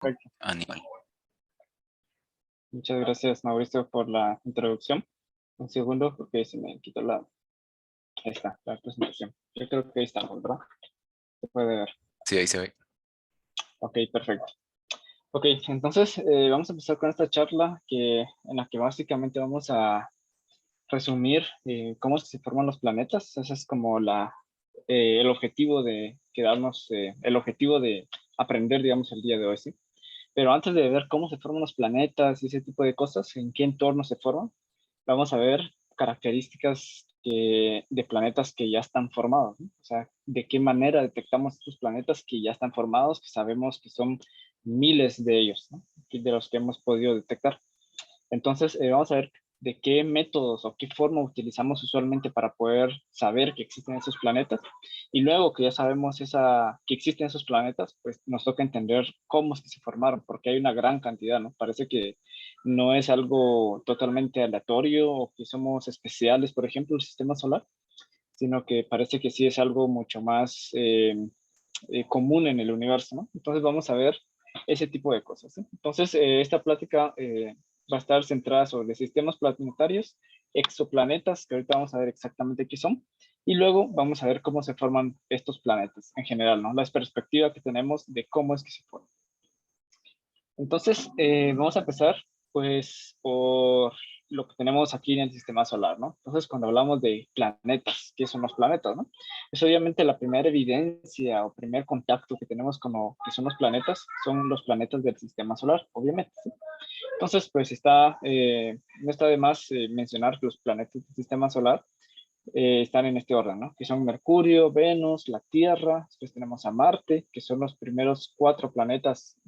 Perfecto. animal. Muchas gracias, Mauricio, por la introducción. Un segundo, porque se me quitó ahí está, la presentación. Yo creo que ahí está, ¿verdad? Se puede ver. Sí, ahí se ve. Ok, perfecto. Ok, entonces vamos a empezar con esta charla en la que básicamente vamos a resumir cómo es que se forman los planetas. Ese es como el objetivo de quedarnos, el objetivo de aprender, digamos, el día de hoy, ¿sí? Pero antes de ver cómo se forman los planetas y ese tipo de cosas, en qué entorno se forman, vamos a ver características de planetas que ya están formados, ¿no? O sea, de qué manera detectamos estos planetas que ya están formados, que sabemos que son miles de ellos, ¿no? De los que hemos podido detectar. Entonces, vamos a ver de qué métodos o qué forma utilizamos usualmente para poder saber que existen esos planetas. Y luego que ya sabemos que existen esos planetas, pues nos toca entender cómo es que se formaron, porque hay una gran cantidad, ¿no? Parece que no es algo totalmente aleatorio o que somos especiales, por ejemplo, el sistema solar, sino que parece que sí es algo mucho más común en el universo, ¿no? Entonces vamos a ver ese tipo de cosas, ¿sí? Entonces, esta plática va a estar centrada sobre sistemas planetarios, exoplanetas, que ahorita vamos a ver exactamente qué son, y luego vamos a ver cómo se forman estos planetas en general, ¿no? La perspectiva que tenemos de cómo es que se forman. Entonces, vamos a empezar, pues, por lo que tenemos aquí en el sistema solar, ¿no? Entonces, cuando hablamos de planetas, ¿qué son los planetas, no? Es obviamente la primera evidencia o primer contacto que tenemos con lo que son los planetas del sistema solar, obviamente, ¿sí? Entonces, pues, no está de más mencionar que los planetas del sistema solar están en este orden, ¿no? Que son Mercurio, Venus, la Tierra, después tenemos a Marte, que son los primeros 4 planetas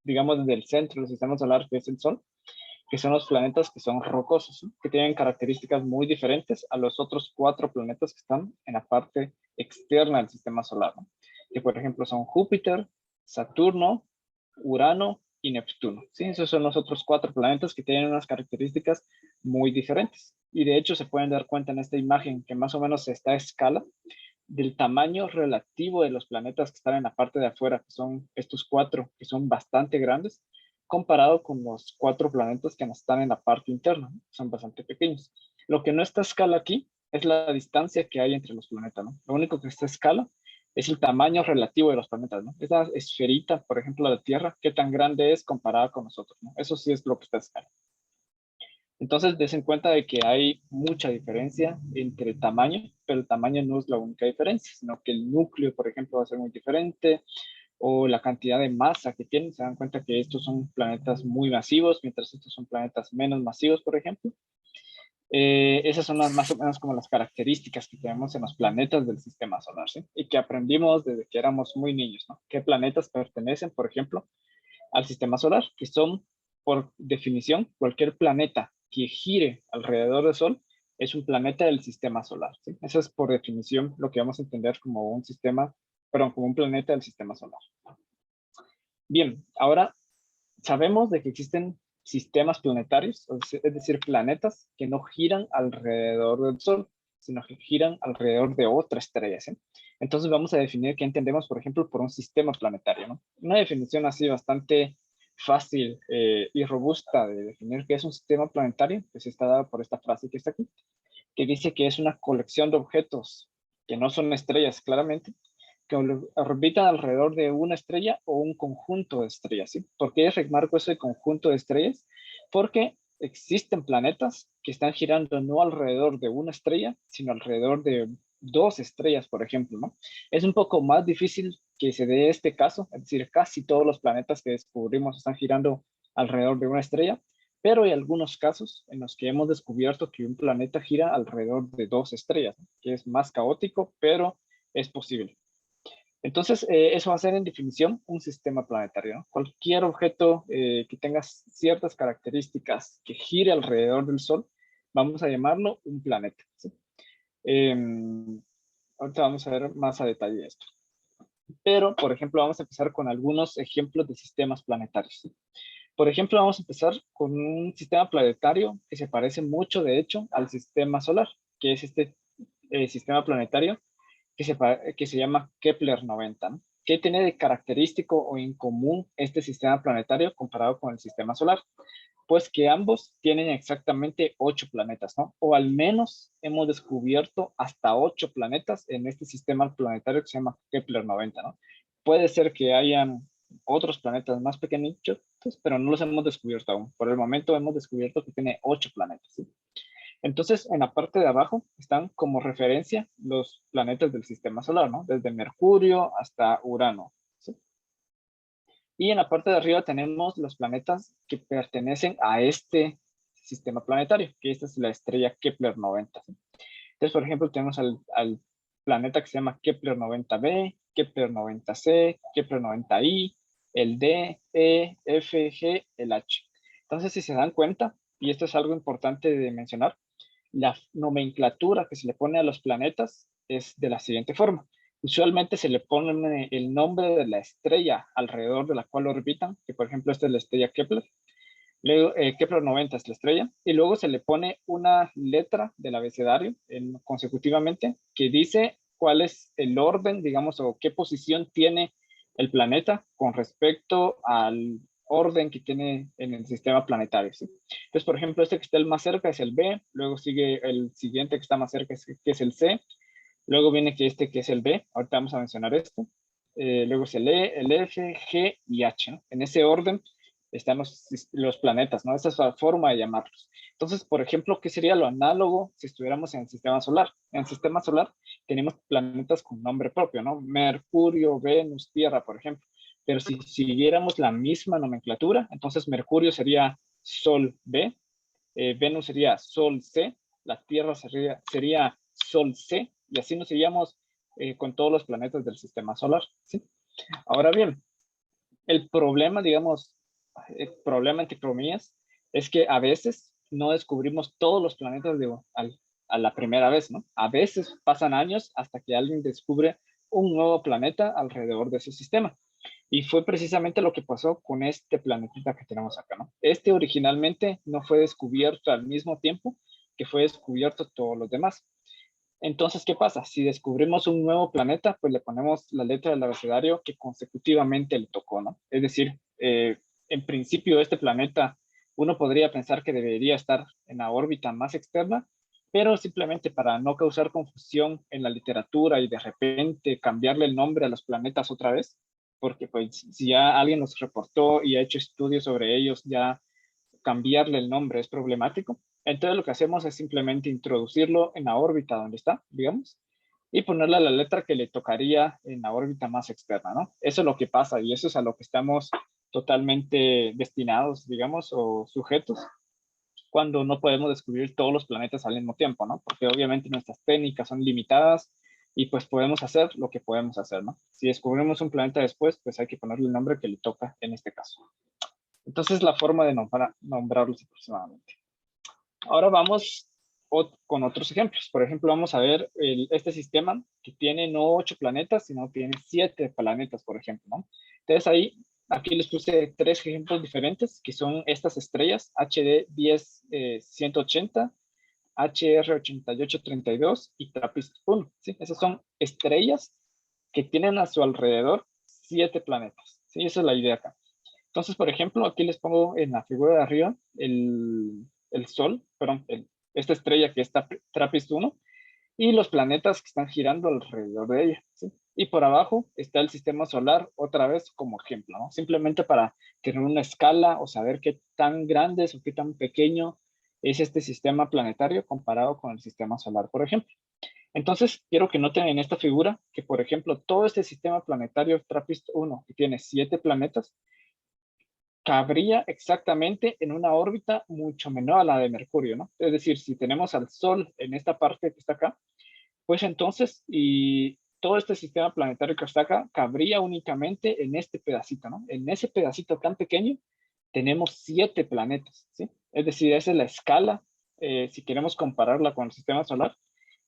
digamos, desde el centro del sistema solar, que es el Sol, que son los planetas que son rocosos, ¿no? Que tienen características muy diferentes a los otros 4 planetas que están en la parte externa del sistema solar, ¿no? Que por ejemplo son Júpiter, Saturno, Urano y Neptuno, ¿sí? Esos son los otros 4 planetas que tienen unas características muy diferentes. Y de hecho se pueden dar cuenta en esta imagen que más o menos está a escala del tamaño relativo de los planetas que están en la parte de afuera, que son estos 4, que son bastante grandes, comparado con los 4 planetas que están en la parte interna, ¿no? Son bastante pequeños. Lo que no está a escala aquí es la distancia que hay entre los planetas, ¿no? Lo único que está a escala es el tamaño relativo de los planetas, ¿no? Esa esferita, por ejemplo, la Tierra, qué tan grande es comparada con nosotros, ¿no? Eso sí es lo que está a escala. Entonces, des en cuenta de que hay mucha diferencia entre tamaño, pero el tamaño no es la única diferencia, sino que el núcleo, por ejemplo, va a ser muy diferente, o la cantidad de masa que tienen. Se dan cuenta que estos son planetas muy masivos, mientras estos son planetas menos masivos, por ejemplo. Esas son más o menos como las características que tenemos en los planetas del sistema solar, ¿sí? Y que aprendimos desde que éramos muy niños, ¿no? ¿Qué planetas pertenecen, por ejemplo, al sistema solar? Que son, por definición, cualquier planeta que gire alrededor del Sol es un planeta del sistema solar, ¿sí? Eso es por definición lo que vamos a entender como como un planeta del sistema solar. Bien, ahora sabemos de que existen sistemas planetarios, es decir, planetas que no giran alrededor del Sol, sino que giran alrededor de otra estrella, ¿sí? Entonces vamos a definir qué entendemos, por ejemplo, por un sistema planetario, ¿no? Una definición así bastante fácil y robusta de definir qué es un sistema planetario, pues está dada por esta frase que está aquí, que dice que es una colección de objetos que no son estrellas claramente, que orbitan alrededor de una estrella o un conjunto de estrellas, ¿sí? ¿Por qué remarco ese conjunto de estrellas? Porque existen planetas que están girando no alrededor de una estrella, sino alrededor de 2 estrellas, por ejemplo, ¿no? Es un poco más difícil que se dé este caso, es decir, casi todos los planetas que descubrimos están girando alrededor de una estrella, pero hay algunos casos en los que hemos descubierto que un planeta gira alrededor de 2 estrellas, ¿no? Que es más caótico, pero es posible. Entonces, eso va a ser en definición un sistema planetario, ¿no? Cualquier objeto que tenga ciertas características que gire alrededor del Sol, vamos a llamarlo un planeta, ¿sí? Ahorita vamos a ver más a detalle esto. Pero, por ejemplo, vamos a empezar con algunos ejemplos de sistemas planetarios, ¿sí? Por ejemplo, vamos a empezar con un sistema planetario que se parece mucho, de hecho, al sistema solar, que es este sistema planetario que se llama Kepler 90, ¿no? ¿qué tiene de característico o en común este sistema planetario comparado con el sistema solar? Pues que ambos tienen exactamente 8 planetas, ¿no? O al menos hemos descubierto hasta 8 planetas en este sistema planetario que se llama Kepler 90, ¿no? Puede ser que hayan otros planetas más pequeñitos, pero no los hemos descubierto aún. Por el momento hemos descubierto que tiene 8 planetas, ¿sí? Entonces, en la parte de abajo están como referencia los planetas del sistema solar, ¿no? Desde Mercurio hasta Urano, ¿sí? Y en la parte de arriba tenemos los planetas que pertenecen a este sistema planetario, que esta es la estrella Kepler 90, ¿sí? Entonces, por ejemplo, tenemos al planeta que se llama Kepler 90b, Kepler 90c, Kepler 90i, el D, E, F, G, el H. Entonces, si se dan cuenta, y esto es algo importante de mencionar, la nomenclatura que se le pone a los planetas es de la siguiente forma. Usualmente se le pone el nombre de la estrella alrededor de la cual orbitan, que por ejemplo esta es la estrella Kepler. Luego, Kepler 90 es la estrella, y luego se le pone una letra del abecedario consecutivamente que dice cuál es el orden, digamos, o qué posición tiene el planeta con respecto al orden que tiene en el sistema planetario, ¿sí? Entonces, por ejemplo, este que está el más cerca es el B, luego sigue el siguiente que está más cerca, que es el C, luego viene que este que es el B, ahorita vamos a mencionar esto, luego es el E, el F, G y H, ¿no? En ese orden están los planetas, ¿no? Esa es la forma de llamarlos. Entonces, por ejemplo, ¿qué sería lo análogo si estuviéramos en el sistema solar? En el sistema solar tenemos planetas con nombre propio, ¿no? Mercurio, Venus, Tierra, por ejemplo. Pero si siguiéramos la misma nomenclatura, entonces Mercurio sería Sol B, Venus sería Sol C, la Tierra sería Sol C, y así nos iríamos con todos los planetas del sistema solar, ¿sí? Ahora bien, el problema, digamos, el problema entre comillas, es que a veces no descubrimos todos los planetas a la primera vez, ¿no? A veces pasan años hasta que alguien descubre un nuevo planeta alrededor de ese sistema. Y fue precisamente lo que pasó con este planetita que tenemos acá, ¿no? Este originalmente no fue descubierto al mismo tiempo que fue descubierto todos los demás. Entonces, ¿qué pasa? Si descubrimos un nuevo planeta, pues le ponemos la letra del abecedario que consecutivamente le tocó, ¿no? Es decir, en principio este planeta, uno podría pensar que debería estar en la órbita más externa, pero simplemente para no causar confusión en la literatura y de repente cambiarle el nombre a los planetas otra vez, porque pues si ya alguien los reportó y ha hecho estudios sobre ellos, ya cambiarle el nombre es problemático. Entonces lo que hacemos es simplemente introducirlo en la órbita donde está, digamos, y ponerle la letra que le tocaría en la órbita más externa, ¿no? Eso es lo que pasa y eso es a lo que estamos totalmente destinados, digamos, o sujetos cuando no podemos descubrir todos los planetas al mismo tiempo, ¿no? Porque obviamente nuestras técnicas son limitadas y pues podemos hacer lo que podemos hacer, ¿no? Si descubrimos un planeta después, pues hay que ponerle el nombre que le toca en este caso. Entonces, la forma de nombrarlos aproximadamente. Ahora vamos con otros ejemplos. Por ejemplo, vamos a ver este sistema que tiene no 8 planetas, sino tiene 7 planetas, por ejemplo, ¿no? Entonces, aquí les puse 3 ejemplos diferentes, que son estas estrellas, HD 10180, HR 8832 y TRAPPIST-1, ¿sí? Esas son estrellas que tienen a su alrededor 7 planetas, ¿sí? Esa es la idea acá. Entonces, por ejemplo, aquí les pongo en la figura de arriba el Sol, perdón, esta estrella que está TRAPPIST-1 y los planetas que están girando alrededor de ella, ¿sí? Y por abajo está el sistema solar, otra vez como ejemplo, ¿no? Simplemente para tener una escala o saber qué tan grande o qué tan pequeño es este sistema planetario comparado con el sistema solar, por ejemplo. Entonces, quiero que noten en esta figura que, por ejemplo, todo este sistema planetario TRAPPIST-1, que tiene 7 planetas, cabría exactamente en una órbita mucho menor a la de Mercurio, ¿no? Es decir, si tenemos al Sol en esta parte que está acá, pues entonces, y todo este sistema planetario que está acá, cabría únicamente en este pedacito, ¿no? En ese pedacito tan pequeño tenemos 7 planetas, ¿sí? Es decir, esa es la escala, si queremos compararla con el sistema solar,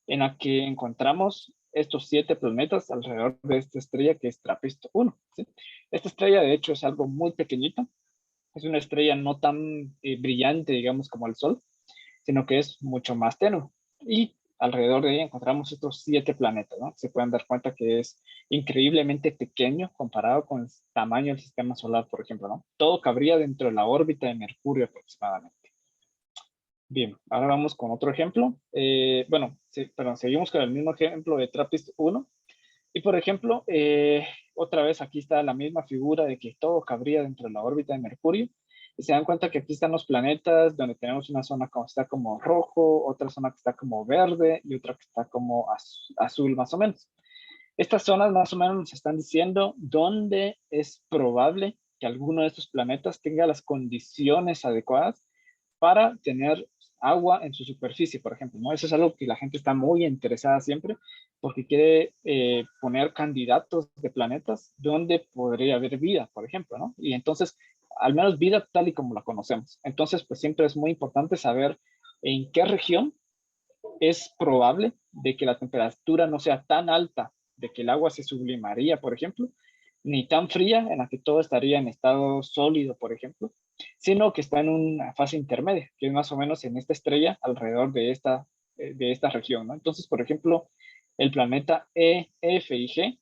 en la que encontramos estos 7 planetas alrededor de esta estrella que es TRAPPIST-1, ¿sí? Esta estrella, de hecho, es algo muy pequeñito, es una estrella no tan brillante, digamos, como el Sol, sino que es mucho más tenue. Y alrededor de ella encontramos estos 7 planetas, ¿no? Se pueden dar cuenta que es increíblemente pequeño comparado con el tamaño del sistema solar, por ejemplo, ¿no? Todo cabría dentro de la órbita de Mercurio aproximadamente. Bien, ahora vamos con otro ejemplo. Bueno, sí, perdón, seguimos con el mismo ejemplo de TRAPPIST-1. Y por ejemplo, otra vez aquí está la misma figura de que todo cabría dentro de la órbita de Mercurio. Y se dan cuenta que aquí están los planetas donde tenemos una zona que está como rojo, otra zona que está como verde y otra que está como azul más o menos. Estas zonas más o menos nos están diciendo dónde es probable que alguno de estos planetas tenga las condiciones adecuadas para tener agua en su superficie, por ejemplo, ¿no? Eso es algo que la gente está muy interesada siempre porque quiere poner candidatos de planetas donde podría haber vida, por ejemplo, ¿no? Y entonces, al menos vida tal y como la conocemos. Entonces, pues siempre es muy importante saber en qué región es probable de que la temperatura no sea tan alta, de que el agua se sublimaría, por ejemplo, ni tan fría en la que todo estaría en estado sólido, por ejemplo, sino que está en una fase intermedia, que es más o menos en esta estrella alrededor de esta región, ¿no? Entonces, por ejemplo, el planeta E, F y G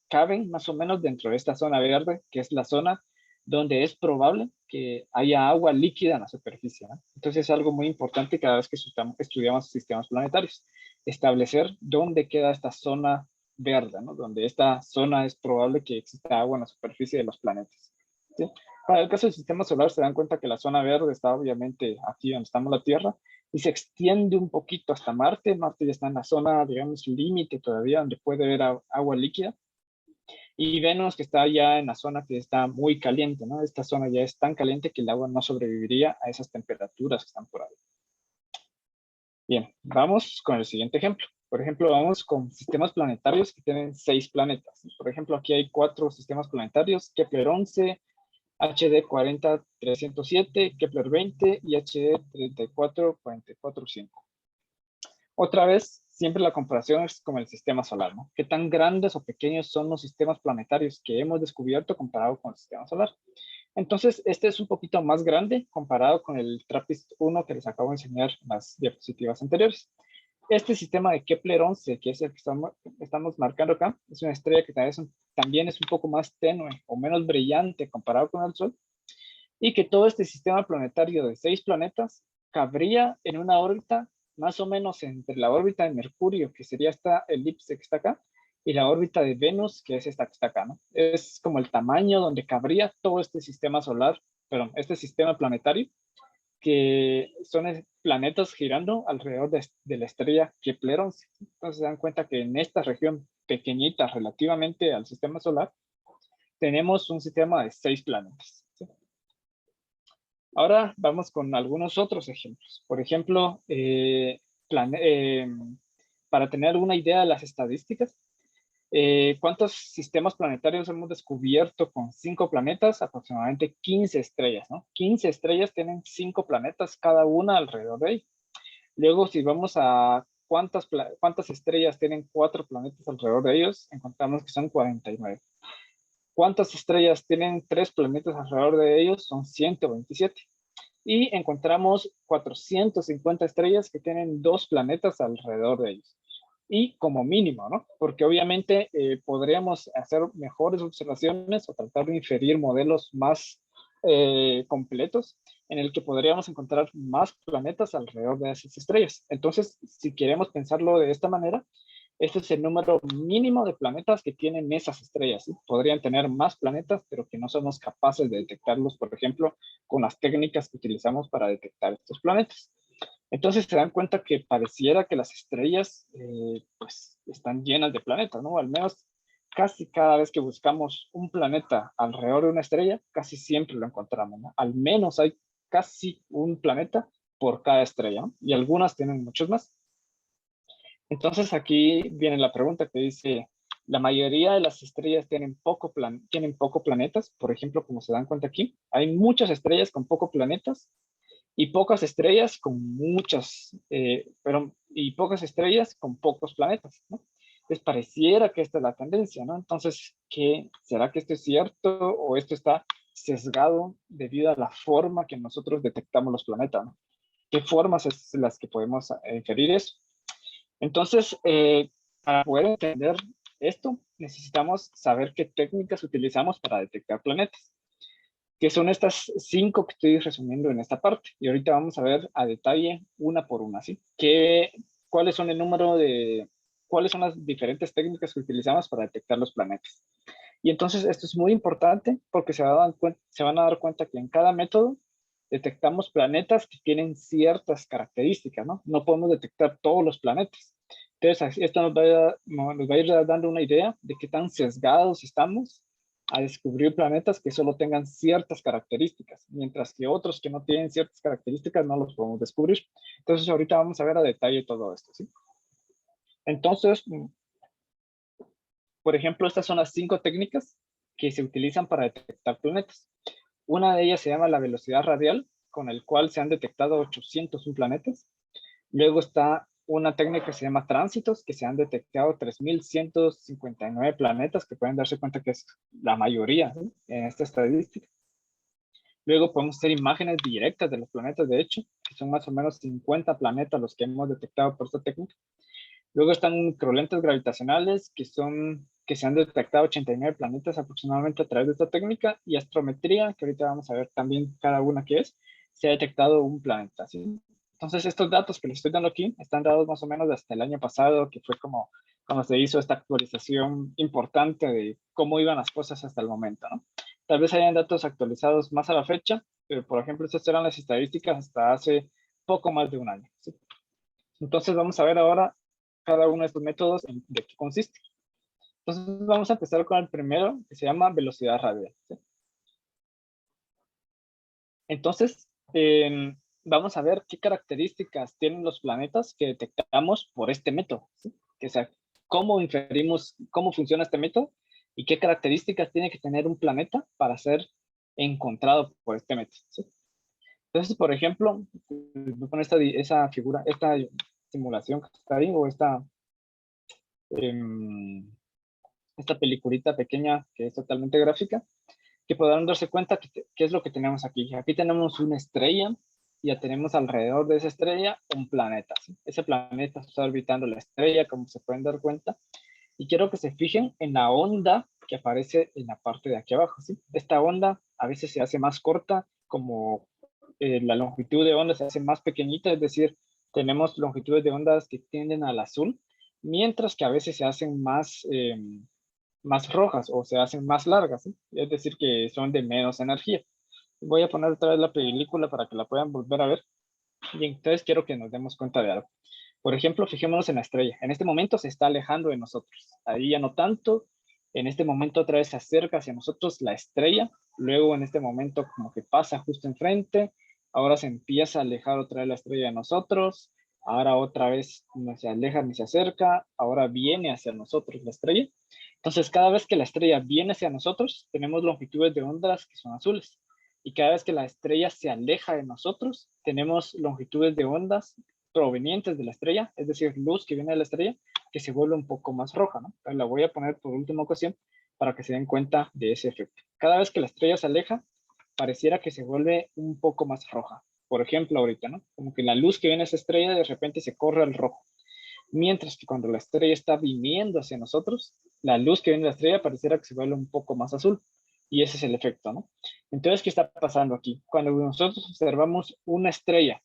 caben más o menos dentro de esta zona verde, que es la zona donde es probable que haya agua líquida en la superficie, ¿no? Entonces es algo muy importante cada vez que estudiamos sistemas planetarios, establecer dónde queda esta zona verde, ¿no? Donde esta zona es probable que exista agua en la superficie de los planetas, ¿sí? Para el caso del sistema solar se dan cuenta que la zona verde está obviamente aquí donde estamos la Tierra y se extiende un poquito hasta Marte. Marte ya está en la zona, digamos, límite todavía donde puede haber agua líquida. Y Venus que está ya en la zona que está muy caliente, ¿no? Esta zona ya es tan caliente que el agua no sobreviviría a esas temperaturas que están por ahí. Bien, vamos con el siguiente ejemplo. Por ejemplo, vamos con sistemas planetarios que tienen 6 planetas. Por ejemplo, aquí hay 4 sistemas planetarios, Kepler 11, HD 40307, Kepler 20 y HD 34445. Otra vez, siempre la comparación es con el sistema solar, ¿no? ¿Qué tan grandes o pequeños son los sistemas planetarios que hemos descubierto comparado con el sistema solar? Entonces, este es un poquito más grande comparado con el TRAPPIST-1 que les acabo de enseñar en las diapositivas anteriores. Este sistema de Kepler 11, que es el que estamos marcando acá, es una estrella que también es un poco más tenue o menos brillante comparado con el Sol, y que todo este sistema planetario de 6 planetas cabría en una órbita más o menos entre la órbita de Mercurio, que sería esta elipse que está acá, y la órbita de Venus, que es esta que está acá, ¿no? Es como el tamaño donde cabría todo este sistema solar, perdón, este sistema planetario, que son planetas girando alrededor de la estrella Kepler 11. Entonces se dan cuenta que en esta región pequeñita relativamente al sistema solar, tenemos un sistema de 6 planetas, ¿sí? Ahora vamos con algunos otros ejemplos. Por ejemplo, para tener alguna idea de las estadísticas, ¿cuántos sistemas planetarios hemos descubierto con 5 planetas? Aproximadamente 15 estrellas, ¿no? 15 estrellas tienen 5 planetas cada una alrededor de ellos. Luego, si vamos a cuántas estrellas tienen 4 planetas alrededor de ellos, encontramos que son 49. ¿Cuántas estrellas tienen 3 planetas alrededor de ellos? Son 127. Y encontramos 450 estrellas que tienen 2 planetas alrededor de ellos. Y como mínimo, ¿no? Porque obviamente podríamos hacer mejores observaciones o tratar de inferir modelos más completos en el que podríamos encontrar más planetas alrededor de esas estrellas. Entonces, si queremos pensarlo de esta manera, este es el número mínimo de planetas que tienen esas estrellas, ¿sí? Podrían tener más planetas, pero que no somos capaces de detectarlos, por ejemplo, con las técnicas que utilizamos para detectar estos planetas. Entonces se dan cuenta que pareciera que las estrellas pues están llenas de planetas, ¿no? Al menos casi cada vez que buscamos un planeta alrededor de una estrella, casi siempre lo encontramos, ¿no? Al menos hay casi un planeta por cada estrella, ¿no? Y algunas tienen muchos más. Entonces aquí viene la pregunta que dice, la mayoría de las estrellas tienen poco planetas, por ejemplo, como se dan cuenta aquí, hay muchas estrellas con poco planetas y pocas estrellas con y pocas estrellas con pocos planetas, ¿no? Entonces pareciera que esta es la tendencia, ¿no? Entonces, ¿será que esto es cierto o esto está sesgado debido a la forma que nosotros detectamos los planetas, ¿no? ¿Qué formas es las que podemos inferir eso? Entonces, para poder entender esto, necesitamos saber qué técnicas utilizamos para detectar planetas, que son estas 5 que estoy resumiendo en esta parte. Y ahorita vamos a ver a detalle una por una, ¿sí? ¿Cuáles son el número de, cuáles son las diferentes técnicas que utilizamos para detectar los planetas? Y entonces esto es muy importante porque se van a dar cuenta que en cada método detectamos planetas que tienen ciertas características, ¿no? No podemos detectar todos los planetas. Entonces, esto nos va a ir dando una idea de qué tan sesgados estamos a descubrir planetas que solo tengan ciertas características, mientras que otros que no tienen ciertas características no los podemos descubrir. Entonces, ahorita vamos a ver a detalle todo esto, ¿sí? Entonces, por ejemplo, estas son las 5 técnicas que se utilizan para detectar planetas. Una de ellas se llama la velocidad radial, con el cual se han detectado 801 planetas. Luego está una técnica que se llama tránsitos, que se han detectado 3159 planetas, que pueden darse cuenta que es la mayoría, ¿sí?, en esta estadística. Luego podemos hacer imágenes directas de los planetas, de hecho, que son más o menos 50 planetas los que hemos detectado por esta técnica. Luego están microlentes gravitacionales, que se han detectado 89 planetas aproximadamente a través de esta técnica, y astrometría, que ahorita vamos a ver también cada una que es, se ha detectado un planeta, ¿sí? Entonces, estos datos que les estoy dando aquí están dados más o menos hasta el año pasado, que fue como cuando se hizo esta actualización importante de cómo iban las cosas hasta el momento, ¿no? Tal vez hayan datos actualizados más a la fecha, pero por ejemplo, estas eran las estadísticas hasta hace poco más de un año, ¿sí? Entonces, vamos a ver ahora cada uno de estos métodos de qué consiste. Entonces, vamos a empezar con el primero, que se llama velocidad radial, ¿sí? Entonces, vamos a ver qué características tienen los planetas que detectamos por este método, ¿sí? Que sea, cómo inferimos, cómo funciona este método y qué características tiene que tener un planeta para ser encontrado por este método, ¿sí? Entonces, por ejemplo, voy a poner esa figura, esta simulación que está ahí, o em, esta peliculita pequeña que es totalmente gráfica, que podrán darse cuenta qué es lo que tenemos aquí. Aquí tenemos una estrella, y ya tenemos alrededor de esa estrella un planeta, ¿sí? Ese planeta está orbitando la estrella, como se pueden dar cuenta, y quiero que se fijen en la onda que aparece en la parte de aquí abajo, ¿sí? Esta onda a veces se hace más corta, como la longitud de onda se hace más pequeñita, es decir, tenemos longitudes de ondas que tienden al azul, mientras que a veces se hacen más rojas o se hacen más largas, ¿sí? Es decir, que son de menos energía. Voy a poner otra vez la película para que la puedan volver a ver. Y entonces quiero que nos demos cuenta de algo. Por ejemplo, fijémonos en la estrella. En este momento se está alejando de nosotros. Ahí ya no tanto. En este momento otra vez se acerca hacia nosotros la estrella. Luego en este momento como que pasa justo enfrente. Ahora se empieza a alejar otra vez la estrella de nosotros. Ahora otra vez no se aleja ni se acerca. Ahora viene hacia nosotros la estrella. Entonces cada vez que la estrella viene hacia nosotros, tenemos longitudes de ondas que son azules. Y cada vez que la estrella se aleja de nosotros, tenemos longitudes de ondas provenientes de la estrella, es decir, luz que viene de la estrella, que se vuelve un poco más roja, ¿no? Entonces la voy a poner por última ocasión para que se den cuenta de ese efecto. Cada vez que la estrella se aleja, pareciera que se vuelve un poco más roja. Por ejemplo, ahorita, ¿no? Como que la luz que viene de esa estrella de repente se corre al rojo. Mientras que cuando la estrella está viniendo hacia nosotros, la luz que viene de la estrella pareciera que se vuelve un poco más azul. Y ese es el efecto, ¿no? Entonces, ¿qué está pasando aquí? Cuando nosotros observamos una estrella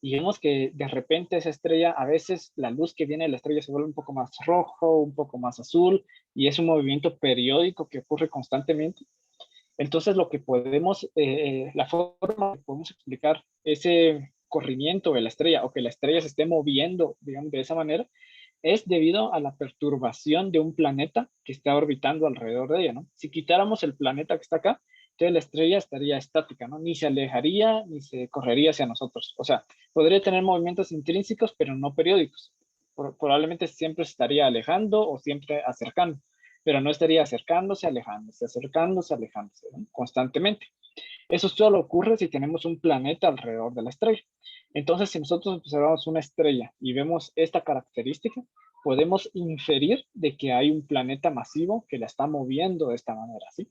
y vemos que de repente esa estrella, a veces la luz que viene de la estrella se vuelve un poco más rojo, un poco más azul, y es un movimiento periódico que ocurre constantemente. Entonces, la forma que podemos explicar ese corrimiento de la estrella o que la estrella se esté moviendo, digamos, de esa manera, es debido a la perturbación de un planeta que está orbitando alrededor de ella, ¿no? Si quitáramos el planeta que está acá, entonces la estrella estaría estática, ¿no? Ni se alejaría ni se correría hacia nosotros. O sea, podría tener movimientos intrínsecos, pero no periódicos. Probablemente siempre se estaría alejando o siempre acercando, pero no estaría acercándose, alejándose, acercándose, alejándose, ¿no?, constantemente. Eso solo ocurre si tenemos un planeta alrededor de la estrella. Entonces, si nosotros observamos una estrella y vemos esta característica, podemos inferir de que hay un planeta masivo que la está moviendo de esta manera, ¿sí?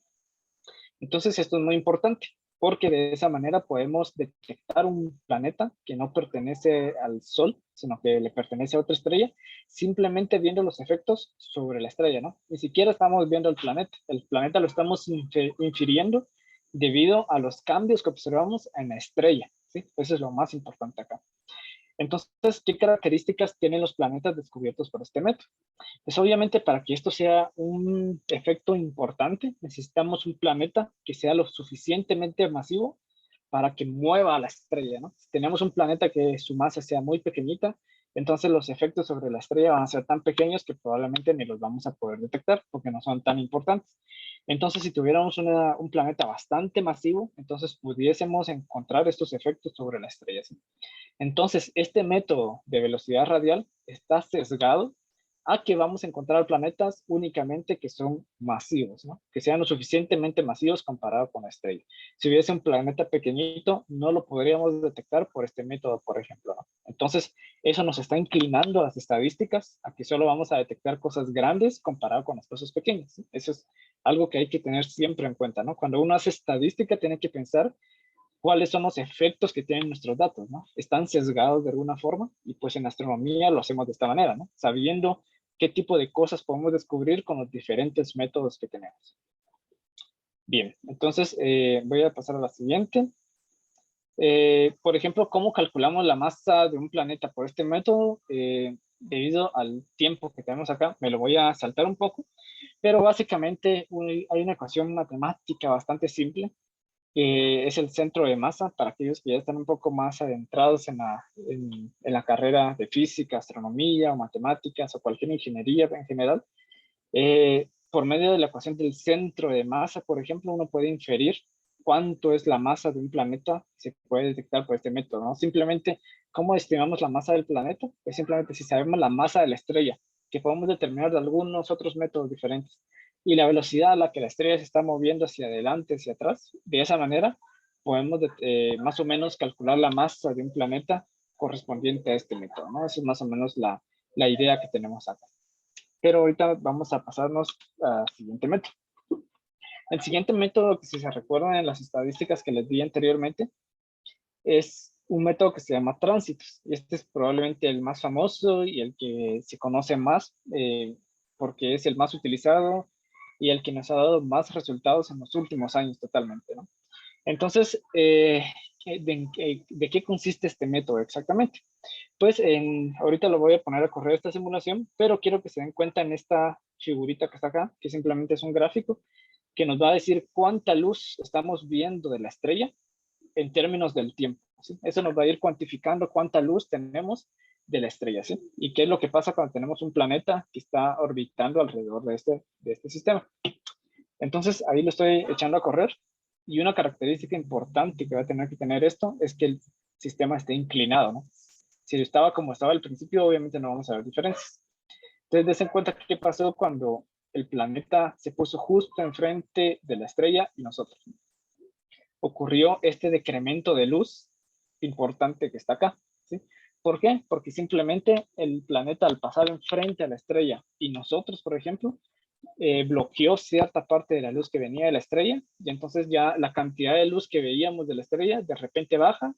Entonces, esto es muy importante. porque de esa manera podemos detectar un planeta que no pertenece al Sol, sino que le pertenece a otra estrella, simplemente viendo los efectos sobre la estrella, ¿no? Ni siquiera estamos viendo el planeta lo estamos infiriendo debido a los cambios que observamos en la estrella, ¿sí? Eso es lo más importante acá. Entonces, ¿qué características tienen los planetas descubiertos por este método? Pues obviamente para que esto sea un efecto importante, necesitamos un planeta que sea lo suficientemente masivo para que mueva a la estrella, ¿no? Si tenemos un planeta que su masa sea muy pequeñita, entonces los efectos sobre la estrella van a ser tan pequeños que probablemente ni los vamos a poder detectar porque no son tan importantes. Entonces, si tuviéramos un planeta bastante masivo, entonces pudiésemos encontrar estos efectos sobre la estrella, ¿sí? Entonces, este método de velocidad radial está sesgado a que vamos a encontrar planetas únicamente que son masivos, ¿no? Que sean lo suficientemente masivos comparado con la estrella. Si hubiese un planeta pequeñito, no lo podríamos detectar por este método, por ejemplo, ¿no? Entonces, eso nos está inclinando las estadísticas a que solo vamos a detectar cosas grandes comparado con las cosas pequeñas, ¿sí? Eso es algo que hay que tener siempre en cuenta, ¿no? Cuando uno hace estadística, tiene que pensar cuáles son los efectos que tienen nuestros datos, ¿no? Están sesgados de alguna forma y pues en astronomía lo hacemos de esta manera, ¿no? Sabiendo qué tipo de cosas podemos descubrir con los diferentes métodos que tenemos. Bien, entonces voy a pasar a la siguiente. Por ejemplo, ¿cómo calculamos la masa de un planeta por este método? Debido al tiempo que tenemos acá, me lo voy a saltar un poco, pero básicamente hay una ecuación matemática bastante simple es el centro de masa para aquellos que ya están un poco más adentrados en la carrera de física, astronomía o matemáticas o cualquier ingeniería en general. Por medio de la ecuación del centro de masa, por ejemplo, uno puede inferir cuánto es la masa de un planeta, se puede detectar por este método, ¿no? Simplemente, ¿cómo estimamos la masa del planeta? Pues simplemente si sabemos la masa de la estrella, que podemos determinar de algunos otros métodos diferentes, y la velocidad a la que la estrella se está moviendo hacia adelante, hacia atrás, de esa manera podemos más o menos calcular la masa de un planeta correspondiente a este método, ¿no? Esa es más o menos la idea que tenemos acá. Pero ahorita vamos a pasarnos al siguiente método. El siguiente método, que si se recuerdan en las estadísticas que les di anteriormente, es un método que se llama tránsitos. Y este es probablemente el más famoso y el que se conoce más porque es el más utilizado y el que nos ha dado más resultados en los últimos años totalmente, ¿no? Entonces, ¿de qué consiste este método exactamente? Pues ahorita lo voy a poner a correr esta simulación, pero quiero que se den cuenta en esta figurita que está acá, que simplemente es un gráfico que nos va a decir cuánta luz estamos viendo de la estrella en términos del tiempo, ¿sí? Eso nos va a ir cuantificando cuánta luz tenemos de la estrella, ¿sí? Y qué es lo que pasa cuando tenemos un planeta que está orbitando alrededor de este sistema. Entonces, ahí lo estoy echando a correr. Y una característica importante que va a tener que tener esto es que el sistema esté inclinado, ¿no? Si estaba como estaba al principio, obviamente no vamos a ver diferencias. Entonces, des en cuenta qué pasó cuando el planeta se puso justo enfrente de la estrella y nosotros. Ocurrió este decremento de luz importante que está acá, ¿sí? ¿Por qué? Porque simplemente el planeta al pasar enfrente a la estrella y nosotros, por ejemplo, bloqueó cierta parte de la luz que venía de la estrella y entonces ya la cantidad de luz que veíamos de la estrella de repente baja,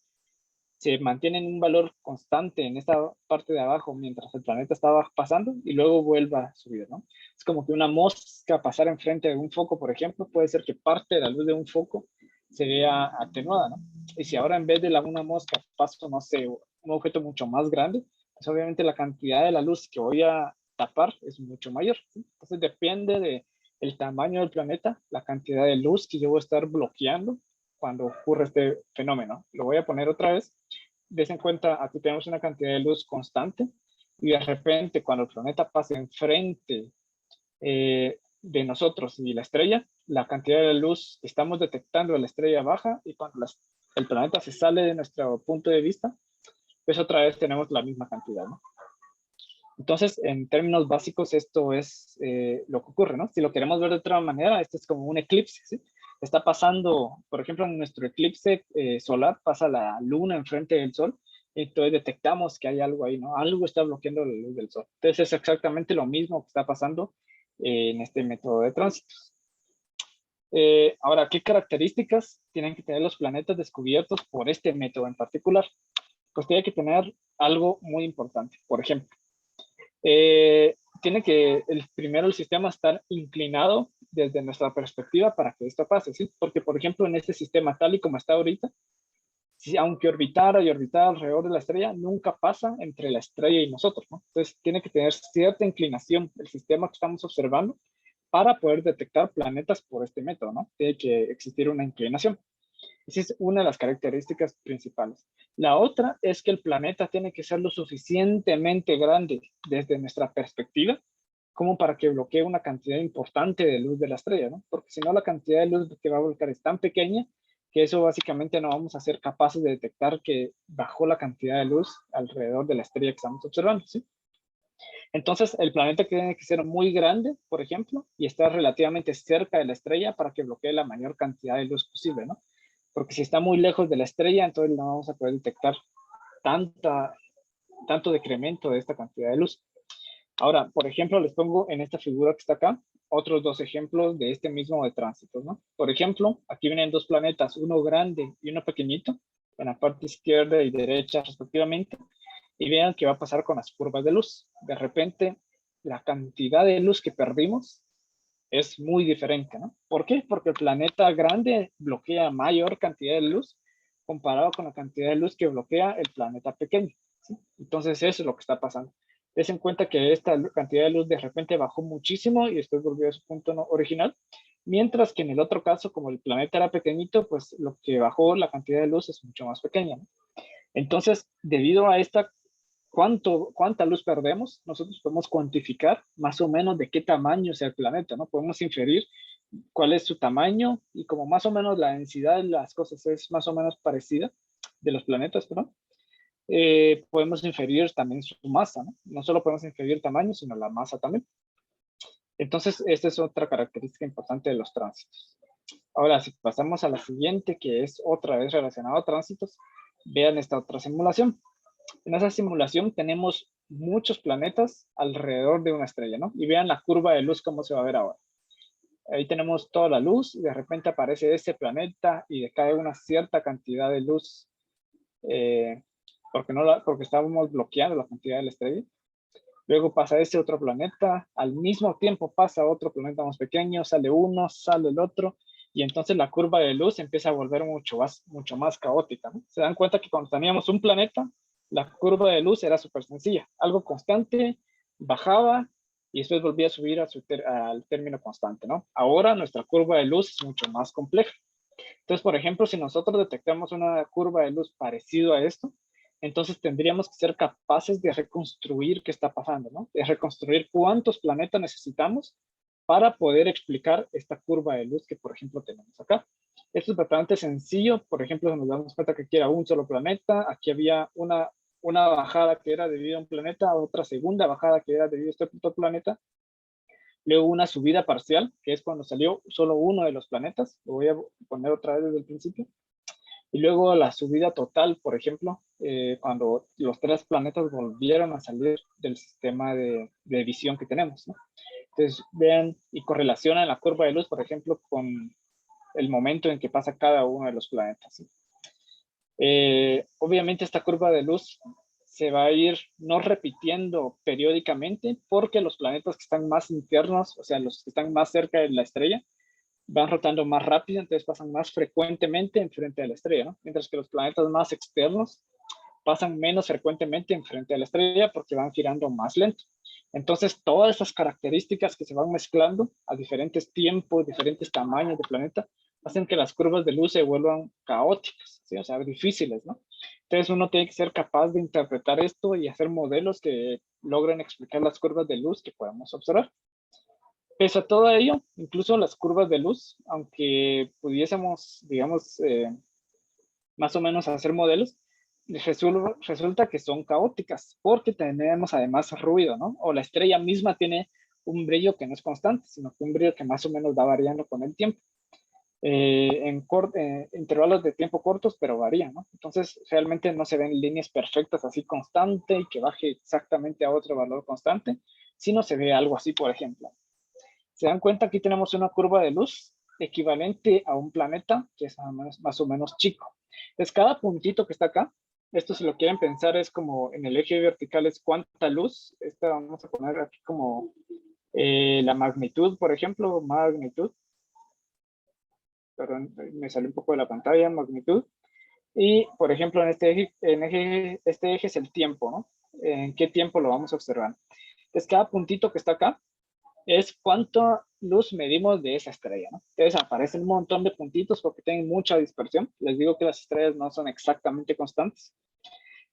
se mantiene en un valor constante en esta parte de abajo mientras el planeta estaba pasando y luego vuelva a subir, ¿no? Es como que una mosca pasar enfrente de un foco, por ejemplo, puede ser que parte de la luz de un foco se vea atenuada, ¿no? Y si ahora en vez de una mosca paso, no sé, un objeto mucho más grande, pues obviamente la cantidad de la luz que voy a tapar es mucho mayor, ¿sí? Entonces depende de el tamaño del planeta, la cantidad de luz que yo voy a estar bloqueando cuando ocurre este fenómeno. Lo voy a poner otra vez. Des en cuenta, aquí tenemos una cantidad de luz constante y de repente cuando el planeta pasa enfrente de nosotros y la estrella, la cantidad de luz que estamos detectando de la estrella baja y cuando el planeta se sale de nuestro punto de vista, pues otra vez tenemos la misma cantidad, ¿no? Entonces, en términos básicos, esto es lo que ocurre, ¿no? Si lo queremos ver de otra manera, esto es como un eclipse, ¿sí? Está pasando, por ejemplo, en nuestro eclipse solar, pasa la luna enfrente del sol, y entonces detectamos que hay algo ahí, ¿no? Algo está bloqueando la luz del sol. Entonces, es exactamente lo mismo que está pasando en este método de tránsitos. Ahora, ¿qué características tienen que tener los planetas descubiertos por este método en particular? Pues tiene que tener algo muy importante. Por ejemplo, tiene que primero el sistema estar inclinado desde nuestra perspectiva para que esto pase, ¿sí? Porque, por ejemplo, en este sistema tal y como está ahorita, si, aunque orbitara y orbitara alrededor de la estrella, nunca pasa entre la estrella y nosotros, ¿no? Entonces, tiene que tener cierta inclinación el sistema que estamos observando para poder detectar planetas por este método, ¿no? Tiene que existir una inclinación. Esa es una de las características principales. La otra es que el planeta tiene que ser lo suficientemente grande desde nuestra perspectiva como para que bloquee una cantidad importante de luz de la estrella, ¿no? Porque si no, la cantidad de luz que va a bloquear es tan pequeña que eso básicamente no vamos a ser capaces de detectar que bajó la cantidad de luz alrededor de la estrella que estamos observando, ¿sí? Entonces, el planeta tiene que ser muy grande, por ejemplo, y estar relativamente cerca de la estrella para que bloquee la mayor cantidad de luz posible, ¿no? Porque si está muy lejos de la estrella, entonces no vamos a poder detectar tanto decremento de esta cantidad de luz. Ahora, por ejemplo, les pongo en esta figura que está acá otros dos ejemplos de este mismo de tránsitos, ¿no? Por ejemplo, aquí vienen dos planetas, uno grande y uno pequeñito, en la parte izquierda y derecha respectivamente, y vean qué va a pasar con las curvas de luz. De repente, la cantidad de luz que perdimos es muy diferente, ¿no? ¿Por qué? Porque el planeta grande bloquea mayor cantidad de luz comparado con la cantidad de luz que bloquea el planeta pequeño, ¿sí? Entonces eso es lo que está pasando. Ten en cuenta que esta cantidad de luz de repente bajó muchísimo y después volvió a su punto original, mientras que en el otro caso, como el planeta era pequeñito, pues lo que bajó la cantidad de luz es mucho más pequeña, ¿no? Entonces, debido a esta cuánta luz perdemos, nosotros podemos cuantificar más o menos de qué tamaño es el planeta, ¿no? Podemos inferir cuál es su tamaño y como más o menos la densidad de las cosas es más o menos parecida de los planetas, ¿no? Podemos inferir también su masa, ¿no? No solo podemos inferir tamaño, sino la masa también. Entonces, esta es otra característica importante de los tránsitos. Ahora, si pasamos a la siguiente, que es otra vez relacionada a tránsitos, vean esta otra simulación. En esa simulación tenemos muchos planetas alrededor de una estrella, ¿no? Y vean la curva de luz cómo se va a ver ahora. Ahí tenemos toda la luz y de repente aparece ese planeta y decae una cierta cantidad de luz eh, porque estábamos bloqueando la cantidad de la estrella. Luego pasa ese otro planeta, al mismo tiempo pasa otro planeta más pequeño, sale uno, sale el otro, y entonces la curva de luz empieza a volver mucho más caótica, ¿no? Se dan cuenta que cuando teníamos un planeta, la curva de luz era súper sencilla, algo constante, bajaba y después volvía a subir al término constante, ¿no? Ahora nuestra curva de luz es mucho más compleja. Entonces, por ejemplo, si nosotros detectamos una curva de luz parecido a esto, entonces tendríamos que ser capaces de reconstruir qué está pasando, ¿no? De reconstruir cuántos planetas necesitamos para poder explicar esta curva de luz que, por ejemplo, tenemos acá. Esto es bastante sencillo. Por ejemplo, nos damos cuenta que aquí era un solo planeta, aquí había una bajada que era debido a un planeta, otra segunda bajada que era debido a este otro planeta, luego una subida parcial, que es cuando salió solo uno de los planetas, lo voy a poner otra vez desde el principio, y luego la subida total, por ejemplo, cuando los tres planetas volvieron a salir del sistema de visión que tenemos, ¿no? Entonces, vean y correlacionan la curva de luz, por ejemplo, con el momento en que pasa cada uno de los planetas, ¿sí? Obviamente esta curva de luz se va a ir no repitiendo periódicamente porque los planetas que están más internos, o sea, los que están más cerca de la estrella, van rotando más rápido, entonces pasan más frecuentemente enfrente de la estrella, ¿no? Mientras que los planetas más externos pasan menos frecuentemente enfrente de la estrella porque van girando más lento. Entonces, todas esas características que se van mezclando a diferentes tiempos, diferentes tamaños de planeta, hacen que las curvas de luz se vuelvan caóticas, ¿sí? O sea, difíciles, ¿no? Entonces, uno tiene que ser capaz de interpretar esto y hacer modelos que logren explicar las curvas de luz que podemos observar. Pese a todo ello, incluso las curvas de luz, aunque pudiésemos, digamos, más o menos hacer modelos, resulta que son caóticas porque tenemos además ruido, ¿no? O la estrella misma tiene un brillo que no es constante, sino que un brillo que más o menos va variando con el tiempo. En intervalos de tiempo cortos, pero varían, ¿no? Entonces, realmente no se ven líneas perfectas así constante y que baje exactamente a otro valor constante, sino se ve algo así, por ejemplo. ¿Se dan cuenta? Aquí tenemos una curva de luz equivalente a un planeta que es más o menos chico. Entonces, cada puntito que está acá, esto si lo quieren pensar es como en el eje vertical es cuánta luz. Esta vamos a poner aquí como la magnitud, por ejemplo, magnitud. Perdón, me salió un poco de la pantalla, magnitud. Y, por ejemplo, este eje es el tiempo, ¿no? ¿En qué tiempo lo vamos a observar? Entonces, cada puntito que está acá es cuánta luz medimos de esa estrella, ¿no? Entonces, aparecen un montón de puntitos porque tienen mucha dispersión. Les digo que las estrellas no son exactamente constantes.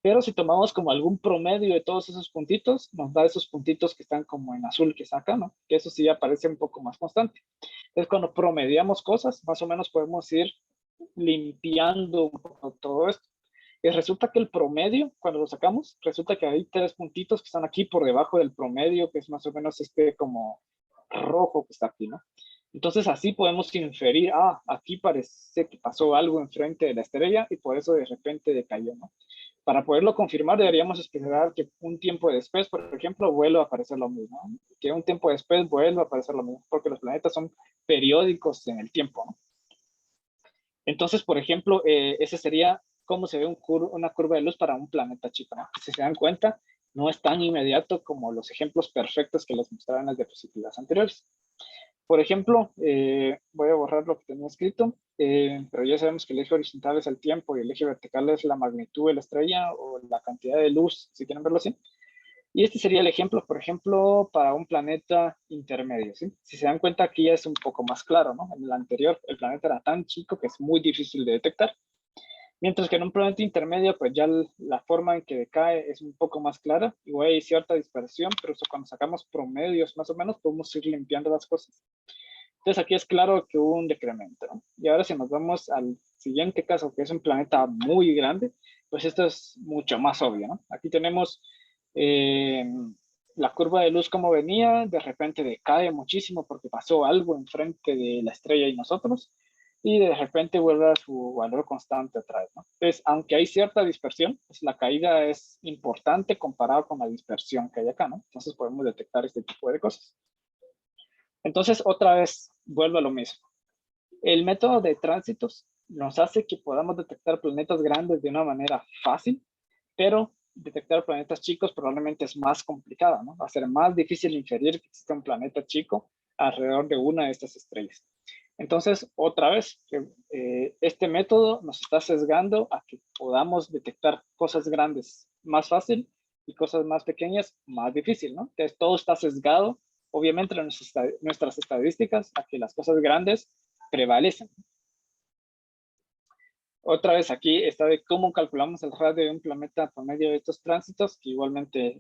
Pero si tomamos como algún promedio de todos esos puntitos, nos da esos puntitos que están como en azul que está acá, ¿no? Que eso sí aparece un poco más constante. Entonces, cuando promediamos cosas, más o menos podemos ir limpiando un poco todo esto. Y resulta que el promedio, cuando lo sacamos, resulta que hay 3 puntitos que están aquí por debajo del promedio, que es más o menos este como rojo que está aquí, ¿no? Entonces así podemos inferir, aquí parece que pasó algo enfrente de la estrella y por eso de repente decayó, ¿no? Para poderlo confirmar deberíamos esperar que un tiempo después, por ejemplo, vuelva a aparecer lo mismo, ¿no? Que un tiempo después vuelva a aparecer lo mismo, porque los planetas son periódicos en el tiempo, ¿no? Entonces, por ejemplo, ese sería cómo se ve una curva de luz para un planeta chico, ¿no? Si se dan cuenta, no es tan inmediato como los ejemplos perfectos que les mostraba en las diapositivas anteriores. Por ejemplo, voy a borrar lo que tenía escrito, pero ya sabemos que el eje horizontal es el tiempo y el eje vertical es la magnitud de la estrella o la cantidad de luz, si quieren verlo así. Y este sería el ejemplo, por ejemplo, para un planeta intermedio, ¿sí? Si se dan cuenta, aquí ya es un poco más claro, ¿no? En el anterior, el planeta era tan chico que es muy difícil de detectar. Mientras que en un planeta intermedio, pues ya la forma en que decae es un poco más clara. Igual hay cierta dispersión, pero eso cuando sacamos promedios más o menos, podemos ir limpiando las cosas. Entonces aquí es claro que hubo un decremento, ¿no? Y ahora si nos vamos al siguiente caso, que es un planeta muy grande, pues esto es mucho más obvio, ¿no? Aquí tenemos eh, la curva de luz como venía, de repente decae muchísimo porque pasó algo enfrente de la estrella y nosotros, y de repente vuelve a su valor constante otra vez, ¿no? Entonces, aunque hay cierta dispersión, pues la caída es importante comparado con la dispersión que hay acá, ¿no? Entonces podemos detectar este tipo de cosas. Entonces, otra vez, vuelvo a lo mismo. El método de tránsitos nos hace que podamos detectar planetas grandes de una manera fácil, pero detectar planetas chicos probablemente es más complicado, ¿no? Va a ser más difícil inferir que existe un planeta chico alrededor de una de estas estrellas. Entonces, otra vez, este método nos está sesgando a que podamos detectar cosas grandes más fácil y cosas más pequeñas más difícil, ¿no? Entonces, todo está sesgado, obviamente, en nuestras estadísticas, a que las cosas grandes prevalecen. Otra vez aquí está de cómo calculamos el radio de un planeta por medio de estos tránsitos, que igualmente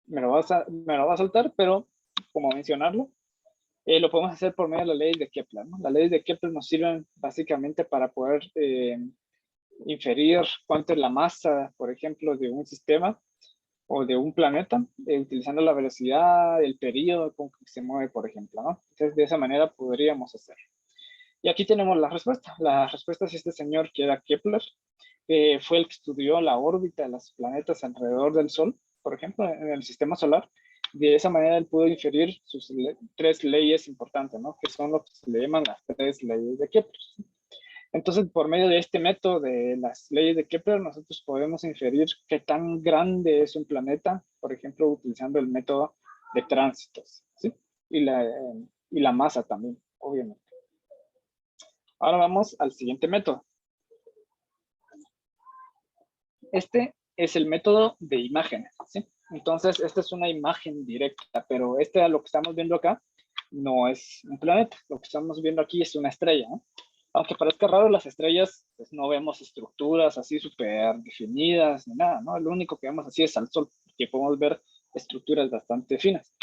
me lo va a saltar, pero como mencionarlo, lo podemos hacer por medio de las leyes de Kepler, ¿no? Las leyes de Kepler nos sirven básicamente para poder inferir cuánto es la masa, por ejemplo, de un sistema o de un planeta, utilizando la velocidad, el periodo con que se mueve, por ejemplo, ¿no? Entonces, de esa manera podríamos hacerlo. Y aquí tenemos la respuesta. La respuesta es este señor que era Kepler, que fue el que estudió la órbita de los planetas alrededor del Sol, por ejemplo, en el sistema solar. De esa manera él pudo inferir sus 3 leyes importantes, ¿no? Que son lo que se le llaman las 3 leyes de Kepler. Entonces, por medio de este método de las leyes de Kepler, nosotros podemos inferir qué tan grande es un planeta, por ejemplo, utilizando el método de tránsitos, ¿sí? Y la masa también, obviamente. Ahora vamos al siguiente método. Este es el método de imágenes, ¿sí? Entonces, esta es una imagen directa, pero lo que estamos viendo acá no es un planeta. Lo que estamos viendo aquí es una estrella, ¿no? Aunque parezca raro, las estrellas, pues no vemos estructuras así súper definidas ni nada, ¿no? Lo único que vemos así es al Sol, que podemos ver estructuras bastante finas.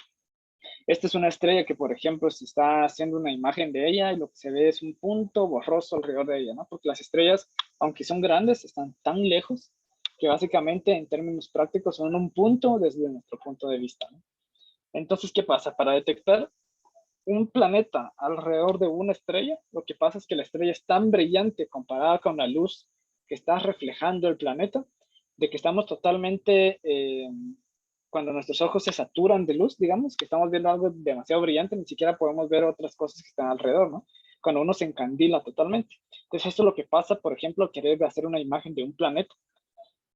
Esta es una estrella que, por ejemplo, se está haciendo una imagen de ella y lo que se ve es un punto borroso alrededor de ella, ¿no? Porque las estrellas, aunque son grandes, están tan lejos que básicamente en términos prácticos son un punto desde nuestro punto de vista, ¿no? Entonces, ¿qué pasa? Para detectar un planeta alrededor de una estrella, lo que pasa es que la estrella es tan brillante comparada con la luz que está reflejando el planeta, de que estamos totalmente, cuando nuestros ojos se saturan de luz, digamos, que estamos viendo algo demasiado brillante, ni siquiera podemos ver otras cosas que están alrededor, ¿no? cuando uno se encandila totalmente. Entonces esto es lo que pasa, por ejemplo, querer hacer una imagen de un planeta,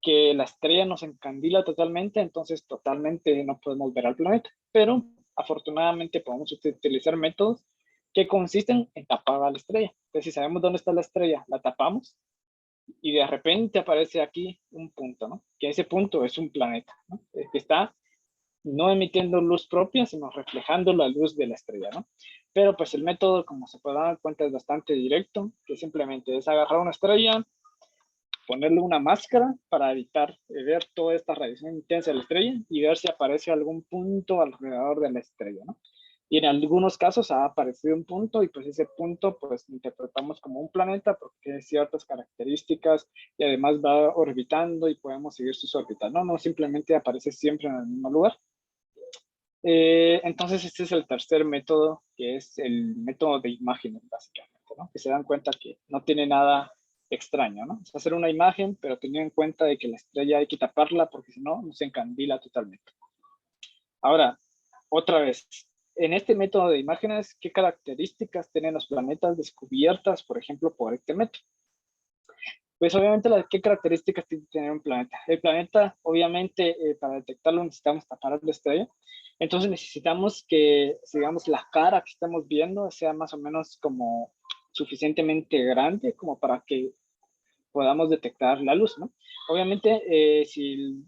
que la estrella nos encandila totalmente, entonces totalmente no podemos ver al planeta. Pero afortunadamente podemos utilizar métodos que consisten en tapar a la estrella. Entonces si sabemos dónde está la estrella, la tapamos y de repente aparece aquí un punto, ¿no? Que ese punto es un planeta, ¿no? Que está no emitiendo luz propia, sino reflejando la luz de la estrella, ¿no? Pero pues el método, como se puede dar cuenta, es bastante directo, que simplemente es agarrar una estrella, ponerle una máscara para evitar ver toda esta radiación intensa de la estrella y ver si aparece algún punto alrededor de la estrella, ¿no? Y en algunos casos ha aparecido un punto y pues ese punto pues interpretamos como un planeta porque tiene ciertas características y además va orbitando y podemos seguir sus órbitas, ¿no? No simplemente aparece siempre en el mismo lugar. Entonces este es el tercer método, que es el método de imágenes, básicamente, ¿no? Que se dan cuenta que no tiene nada extraño, ¿no? Es hacer una imagen, pero teniendo en cuenta de que la estrella hay que taparla porque si no, se encandila totalmente. Ahora, otra vez, en este método de imágenes, ¿qué características tienen los planetas descubiertas, por ejemplo, por este método? Pues obviamente, ¿qué características tiene que tener un planeta? El planeta, obviamente, para detectarlo necesitamos tapar la estrella. Entonces necesitamos que, digamos, la cara que estamos viendo sea más o menos como suficientemente grande como para que podamos detectar la luz, ¿no? Obviamente, si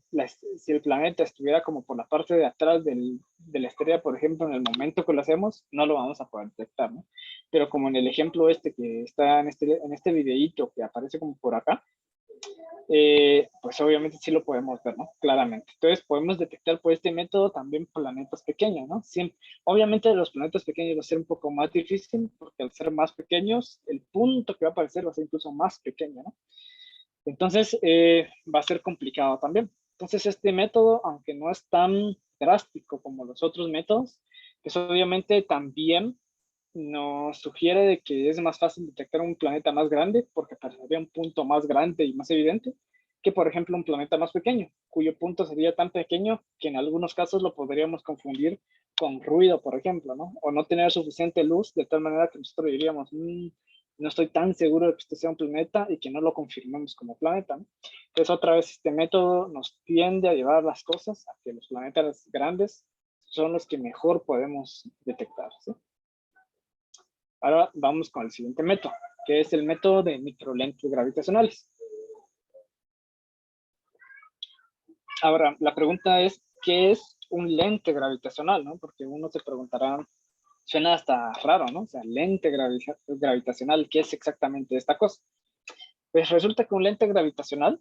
el planeta estuviera como por la parte de atrás de la estrella, por ejemplo, en el momento que lo hacemos, no lo vamos a poder detectar, ¿no? Pero como en el ejemplo este que está en este videíto que aparece como por acá, pues obviamente sí lo podemos ver, ¿no? Claramente. Entonces podemos detectar por este método también planetas pequeños, ¿no? Siempre, obviamente los planetas pequeños va a ser un poco más difícil porque al ser más pequeños, el punto que va a aparecer va a ser incluso más pequeño, ¿no? Entonces va a ser complicado también. Entonces este método, aunque no es tan drástico como los otros métodos, pues obviamente también nos sugiere de que es más fácil detectar un planeta más grande porque aparecería un punto más grande y más evidente que, por ejemplo, un planeta más pequeño, cuyo punto sería tan pequeño que en algunos casos lo podríamos confundir con ruido, por ejemplo, ¿no? O no tener suficiente luz de tal manera que nosotros diríamos, no estoy tan seguro de que este sea un planeta y que no lo confirmemos como planeta, ¿no? Entonces, otra vez, este método nos tiende a llevar las cosas a que los planetas grandes son los que mejor podemos detectar, ¿sí? Ahora vamos con el siguiente método, que es el método de microlentes gravitacionales. Ahora, la pregunta es, ¿qué es un lente gravitacional, no? Porque uno se preguntará, suena hasta raro, ¿no? O sea, lente gravitacional, ¿qué es exactamente esta cosa? Pues resulta que un lente gravitacional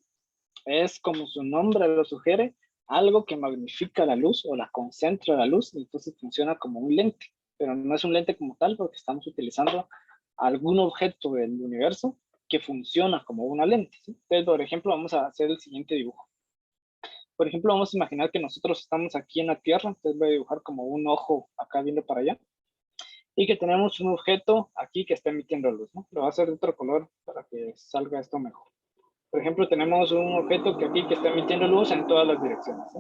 es, como su nombre lo sugiere, algo que magnifica la luz o la concentra la luz y entonces funciona como un lente. Pero no es un lente como tal porque estamos utilizando algún objeto del universo que funciona como una lente, ¿sí? Entonces, por ejemplo, vamos a hacer el siguiente dibujo. Por ejemplo, vamos a imaginar que nosotros estamos aquí en la Tierra, entonces voy a dibujar como un ojo acá viendo para allá, y que tenemos un objeto aquí que está emitiendo luz, ¿no? Lo voy a hacer de otro color para que salga esto mejor. Por ejemplo, tenemos un objeto que aquí que está emitiendo luz en todas las direcciones, ¿sí?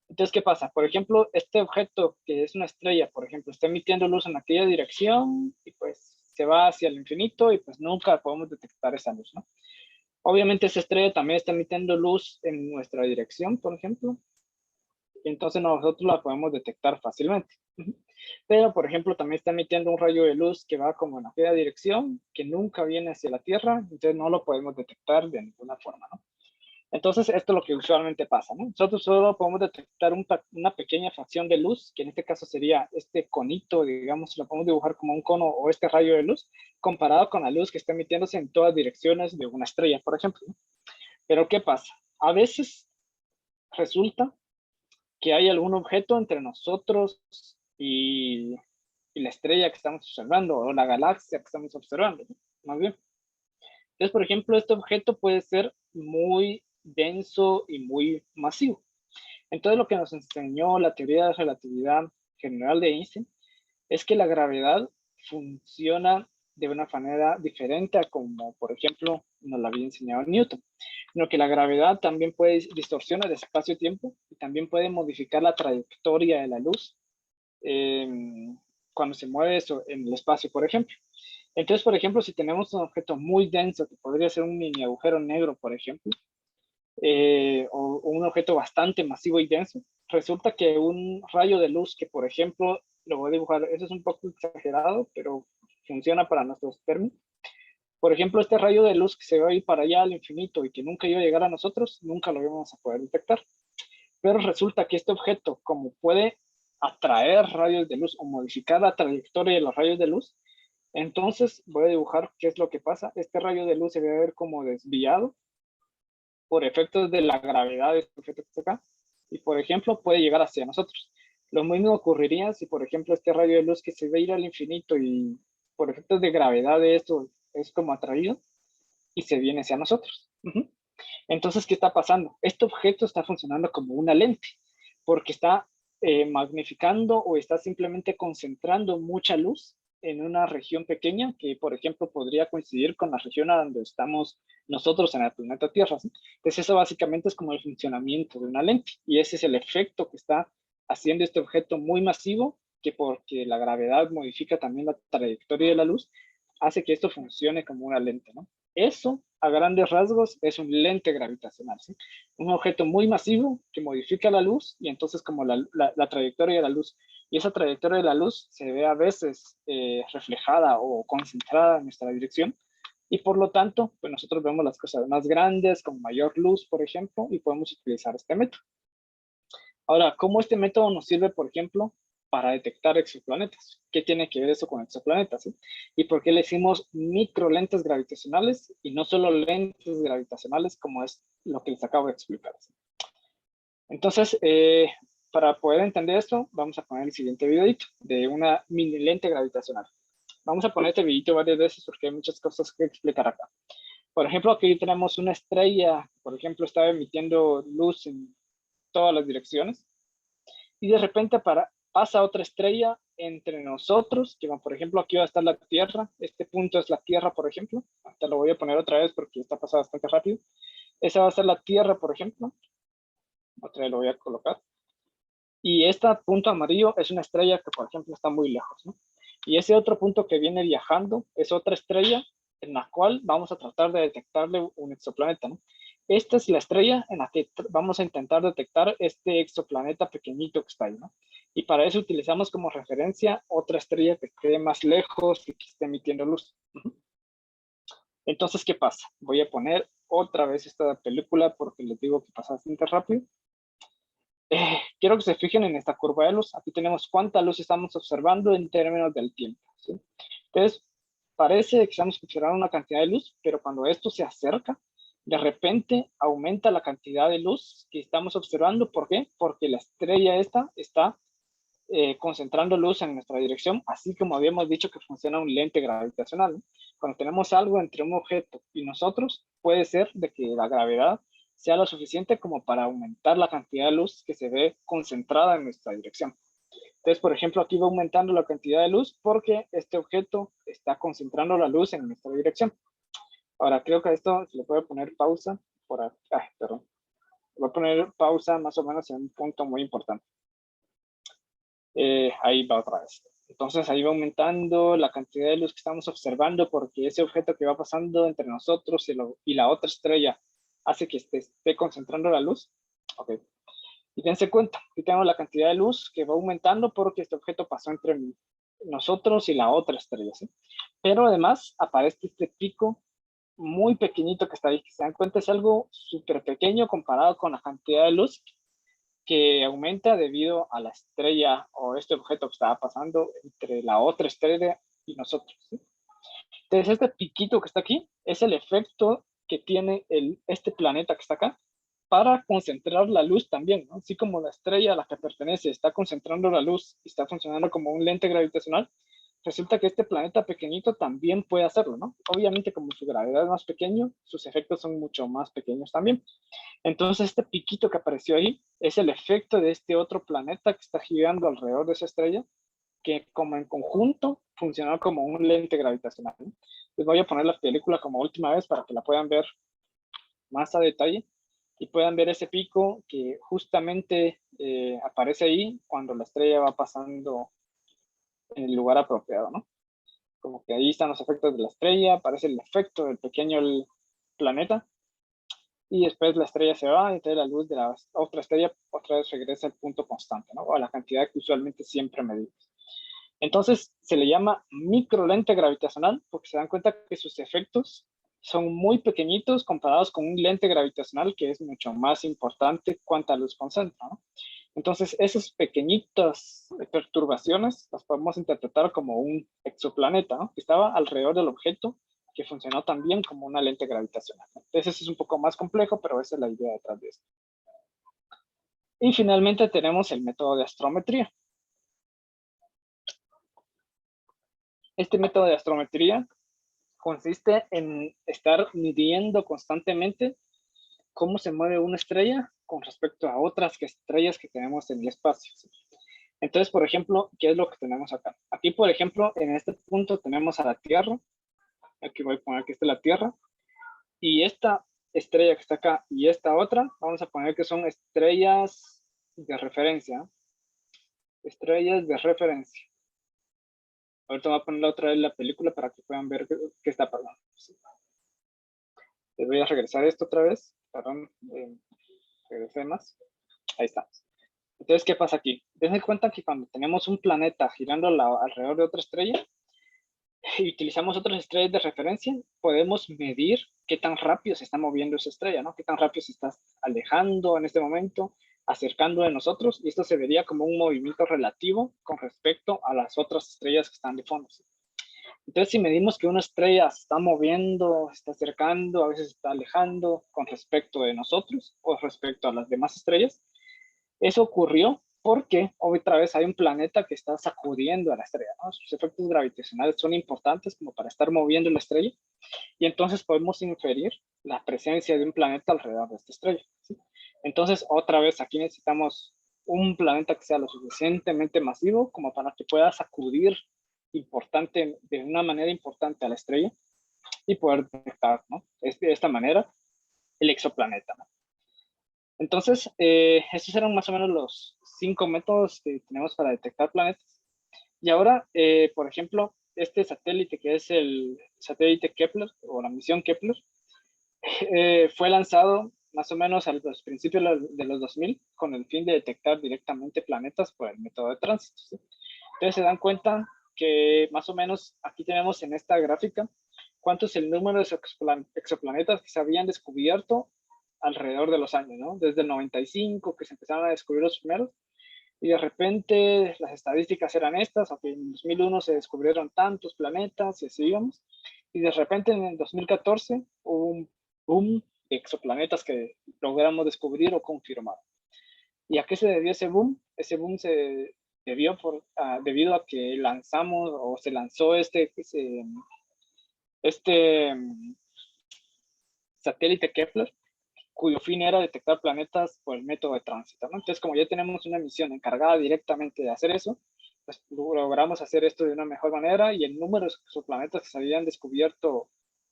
Entonces, ¿qué pasa? Por ejemplo, este objeto que es una estrella, por ejemplo, está emitiendo luz en aquella dirección y pues se va hacia el infinito y pues nunca podemos detectar esa luz, ¿no? Obviamente esa estrella también está emitiendo luz en nuestra dirección, por ejemplo, y entonces nosotros la podemos detectar fácilmente. Pero, por ejemplo, también está emitiendo un rayo de luz que va como en aquella dirección, que nunca viene hacia la Tierra, entonces no lo podemos detectar de ninguna forma, ¿no? Entonces, esto es lo que usualmente pasa, ¿no? Nosotros solo podemos detectar una pequeña fracción de luz, que en este caso sería este conito, digamos, lo podemos dibujar como un cono o este rayo de luz, comparado con la luz que está emitiéndose en todas direcciones de una estrella, por ejemplo, ¿no? Pero, ¿qué pasa? A veces resulta que hay algún objeto entre nosotros y, y la estrella que estamos observando, o la galaxia que estamos observando, ¿no? Más bien. Entonces, por ejemplo, este objeto puede ser muy denso y muy masivo. Entonces, lo que nos enseñó la teoría de relatividad general de Einstein es que la gravedad funciona de una manera diferente a como, por ejemplo, nos la había enseñado Newton, sino que la gravedad también puede distorsionar el espacio-tiempo y también puede modificar la trayectoria de la luz cuando se mueve eso en el espacio, por ejemplo. Entonces, por ejemplo, si tenemos un objeto muy denso, que podría ser un mini agujero negro, por ejemplo, o un objeto bastante masivo y denso, resulta que un rayo de luz que, por ejemplo, lo voy a dibujar, eso es un poco exagerado, pero funciona para nuestros términos. Por ejemplo, este rayo de luz que se va a ir para allá al infinito y que nunca iba a llegar a nosotros, nunca lo vamos a poder detectar. Pero resulta que este objeto, como puede atraer rayos de luz o modificar la trayectoria de los rayos de luz, entonces voy a dibujar qué es lo que pasa. Este rayo de luz se va a ver como desviado por efectos de la gravedad de este objeto que está acá, y por ejemplo puede llegar hacia nosotros. Lo mismo ocurriría si por ejemplo este rayo de luz que se va a ir al infinito y por efectos de gravedad de esto es como atraído y se viene hacia nosotros. Entonces, ¿qué está pasando? Este objeto está funcionando como una lente porque está magnificando o está simplemente concentrando mucha luz en una región pequeña que, por ejemplo, podría coincidir con la región a donde estamos nosotros en el planeta Tierra. ¿Sí? Entonces, eso básicamente es como el funcionamiento de una lente y ese es el efecto que está haciendo este objeto muy masivo, que porque la gravedad modifica también la trayectoria de la luz, hace que esto funcione como una lente, ¿no? Eso, a grandes rasgos, es un lente gravitacional, ¿sí? Un objeto muy masivo que modifica la luz y entonces como la trayectoria de la luz y esa trayectoria de la luz se ve a veces reflejada o concentrada en nuestra dirección y por lo tanto, pues nosotros vemos las cosas más grandes, con mayor luz, por ejemplo, y podemos utilizar este método. Ahora, ¿cómo este método nos sirve, por ejemplo, para detectar exoplanetas? ¿Qué tiene que ver eso con exoplanetas? ¿Sí? ¿Y por qué le decimos microlentes gravitacionales y no solo lentes gravitacionales como es lo que les acabo de explicar? ¿Sí? Entonces, para poder entender esto, vamos a poner el siguiente videito de una mini lente gravitacional. Vamos a poner este videito varias veces porque hay muchas cosas que explicar acá. Por ejemplo, aquí tenemos una estrella, por ejemplo, está emitiendo luz en todas las direcciones y de repente pasa otra estrella entre nosotros, que por ejemplo aquí va a estar la Tierra, este punto es la Tierra, por ejemplo, hasta lo voy a poner otra vez porque está pasando bastante rápido, esa va a ser la Tierra, por ejemplo, otra vez lo voy a colocar, y este punto amarillo es una estrella que por ejemplo está muy lejos, ¿no? Y ese otro punto que viene viajando es otra estrella en la cual vamos a tratar de detectarle un exoplaneta, ¿no? Esta es la estrella en la que vamos a intentar detectar este exoplaneta pequeñito que está ahí, ¿no? Y para eso utilizamos como referencia otra estrella que esté más lejos y que esté emitiendo luz. Entonces, ¿qué pasa? Voy a poner otra vez esta película porque les digo que pasa bastante rápido. Quiero que se fijen en esta curva de luz. Aquí tenemos cuánta luz estamos observando en términos del tiempo. ¿Sí? Entonces, parece que estamos observando una cantidad de luz, pero cuando esto se acerca, de repente aumenta la cantidad de luz que estamos observando. ¿Por qué? Porque la estrella esta está concentrando luz en nuestra dirección, así como habíamos dicho que funciona un lente gravitacional. ¿No? Cuando tenemos algo entre un objeto y nosotros, puede ser de que la gravedad sea lo suficiente como para aumentar la cantidad de luz que se ve concentrada en nuestra dirección. Entonces, por ejemplo, aquí va aumentando la cantidad de luz porque este objeto está concentrando la luz en nuestra dirección. Ahora, creo que a esto se le puede poner pausa por aquí. Perdón. Voy a poner pausa más o menos en un punto muy importante. Ahí va otra vez. Entonces ahí va aumentando la cantidad de luz que estamos observando porque ese objeto que va pasando entre nosotros y la otra estrella hace que esté concentrando la luz. Ok. Y dense cuenta, que tenemos la cantidad de luz que va aumentando porque este objeto pasó entre nosotros y la otra estrella. ¿Sí? Pero además aparece este pico muy pequeñito que está ahí, que se dan cuenta es algo súper pequeño comparado con la cantidad de luz que aumenta debido a la estrella o este objeto que estaba pasando entre la otra estrella y nosotros. ¿Sí? Entonces, este piquito que está aquí es el efecto que tiene este planeta que está acá para concentrar la luz también, ¿no? Así como la estrella a la que pertenece está concentrando la luz y está funcionando como un lente gravitacional, resulta que este planeta pequeñito también puede hacerlo, ¿no? Obviamente como su gravedad es más pequeño, sus efectos son mucho más pequeños también. Entonces este piquito que apareció ahí es el efecto de este otro planeta que está girando alrededor de esa estrella, que como en conjunto funciona como un lente gravitacional. ¿No? Les voy a poner la película como última vez para que la puedan ver más a detalle y puedan ver ese pico que justamente aparece ahí cuando la estrella va pasando en el lugar apropiado, ¿no? como que ahí están los efectos de la estrella, aparece el efecto del pequeño planeta, y después la estrella se va, y entonces la luz de la otra estrella otra vez regresa al punto constante, ¿no? O a la cantidad que usualmente siempre medimos. Entonces se le llama microlente gravitacional porque se dan cuenta que sus efectos son muy pequeñitos comparados con un lente gravitacional que es mucho más importante cuánta luz concentra, ¿no? Entonces esas pequeñitas perturbaciones las podemos interpretar como un exoplaneta, ¿no? Que estaba alrededor del objeto que funcionó también como una lente gravitacional. Entonces eso es un poco más complejo, pero esa es la idea detrás de esto. Y finalmente tenemos el método de astrometría. Este método de astrometría consiste en estar midiendo constantemente cómo se mueve una estrella con respecto a otras estrellas que tenemos en el espacio. Entonces, por ejemplo, ¿qué es lo que tenemos acá? Aquí, por ejemplo, en este punto tenemos a la Tierra. Aquí voy a poner que esta es la Tierra. Y esta estrella que está acá y esta otra, vamos a poner que son estrellas de referencia. Estrellas de referencia. Ahorita voy a poner otra vez la película para que puedan ver qué está pasando. Les voy a regresar esto otra vez. Perdón, regresé más. Ahí está. Entonces, ¿qué pasa aquí? Dense cuenta que cuando tenemos un planeta girando alrededor de otra estrella y utilizamos otras estrellas de referencia, podemos medir qué tan rápido se está moviendo esa estrella, ¿no? Qué tan rápido se está alejando en este momento, acercando de nosotros, y esto se vería como un movimiento relativo con respecto a las otras estrellas que están de fondo. ¿Sí? Entonces, si medimos que una estrella se está moviendo, se está acercando, a veces se está alejando con respecto de nosotros o respecto a las demás estrellas, eso ocurrió porque otra vez hay un planeta que está sacudiendo a la estrella, ¿no? Sus efectos gravitacionales son importantes como para estar moviendo la estrella y entonces podemos inferir la presencia de un planeta alrededor de esta estrella. ¿Sí? Entonces, otra vez aquí necesitamos un planeta que sea lo suficientemente masivo como para que pueda sacudir de una manera importante a la estrella y poder detectar, ¿no? De esta manera el exoplaneta, ¿no? Entonces, estos eran más o menos los 5 métodos que tenemos para detectar planetas. Y ahora, por ejemplo, este satélite que es el satélite Kepler o la misión Kepler, fue lanzado más o menos a los principios de los 2000 con el fin de detectar directamente planetas por el método de tránsito. ¿Sí? Entonces se dan cuenta que más o menos aquí tenemos en esta gráfica cuánto es el número de exoplanetas que se habían descubierto alrededor de los años, ¿no? Desde el 95 que se empezaron a descubrir los primeros y de repente las estadísticas eran estas, ok, en 2001 se descubrieron tantos planetas y así íbamos, y de repente en el 2014 hubo un boom de exoplanetas que logramos descubrir o confirmar. ¿Y a qué se debió ese boom? Ese boom se debió debido a que lanzamos o se lanzó este satélite Kepler, cuyo fin era detectar planetas por el método de tránsito, ¿no? Entonces, como ya tenemos una misión encargada directamente de hacer eso, pues logramos hacer esto de una mejor manera y el número de exoplanetas que se habían descubierto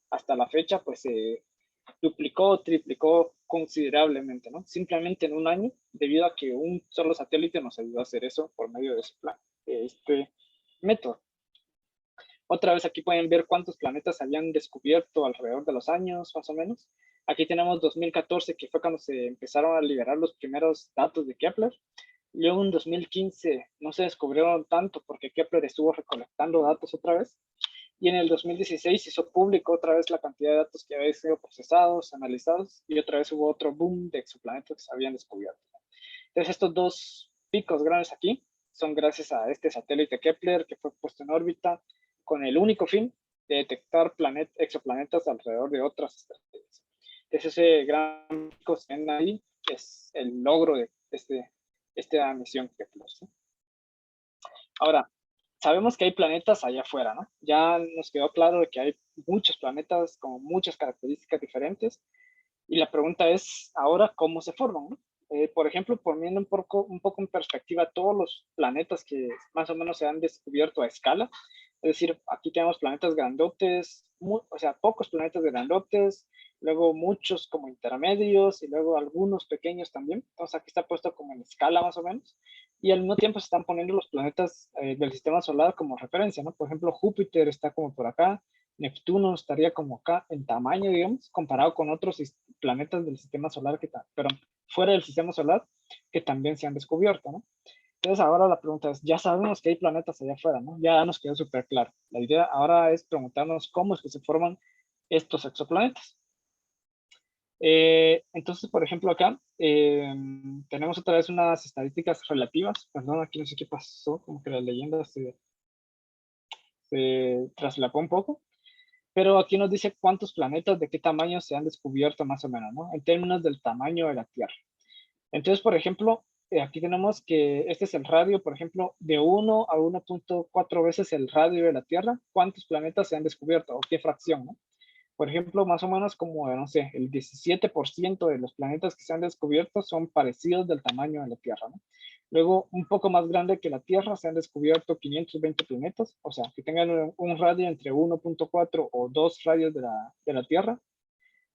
hasta la fecha, pues se duplicó o triplicó considerablemente, ¿no? Simplemente en un año, debido a que un solo satélite nos ayudó a hacer eso por medio de este método. Otra vez aquí pueden ver cuántos planetas se habían descubierto alrededor de los años, más o menos. Aquí tenemos 2014, que fue cuando se empezaron a liberar los primeros datos de Kepler. Luego en 2015 no se descubrieron tanto porque Kepler estuvo recolectando datos otra vez. Y en el 2016 se hizo público otra vez la cantidad de datos que habían sido procesados, analizados, y otra vez hubo otro boom de exoplanetas que se habían descubierto. Entonces estos dos picos grandes aquí son gracias a este satélite Kepler que fue puesto en órbita con el único fin de detectar exoplanetas alrededor de otras estrellas. Entonces ese gran pico que ven ahí es el logro de esta misión Kepler. ¿Sí? Ahora, sabemos que hay planetas allá afuera, ¿no? Ya nos quedó claro de que hay muchos planetas con muchas características diferentes y la pregunta es ahora cómo se forman, ¿no? Por ejemplo, poniendo un poco en perspectiva todos los planetas que más o menos se han descubierto a escala, Es decir, aquí tenemos planetas grandotes, o sea, pocos planetas grandotes, luego muchos como intermedios y luego algunos pequeños también. Entonces aquí está puesto como en escala más o menos. Y al mismo tiempo se están poniendo los planetas del sistema solar como referencia, ¿no? Por ejemplo, Júpiter está como por acá, Neptuno estaría como acá en tamaño, digamos, comparado con otros planetas del sistema solar, pero fuera del sistema solar, que también se han descubierto, ¿no? Entonces ahora la pregunta es, ya sabemos que hay planetas allá afuera, ¿no? Ya nos quedó súper claro. La idea ahora es preguntarnos cómo es que se forman estos exoplanetas. Entonces, por ejemplo, acá tenemos otra vez unas estadísticas relativas. Perdón, aquí no sé qué pasó, como que la leyenda se traslapó un poco. Pero aquí nos dice cuántos planetas de qué tamaño se han descubierto más o menos, ¿no? En términos del tamaño de la Tierra. Entonces, por ejemplo, aquí tenemos que este es el radio, por ejemplo, de 1 a 1.4 veces el radio de la Tierra. ¿Cuántos planetas se han descubierto o qué fracción, no? Por ejemplo, más o menos como, no sé, el 17% de los planetas que se han descubierto son parecidos del tamaño de la Tierra, ¿no? Luego, un poco más grande que la Tierra, se han descubierto 520 planetas, o sea, que tengan un radio entre 1.4 o 2 radios de la Tierra.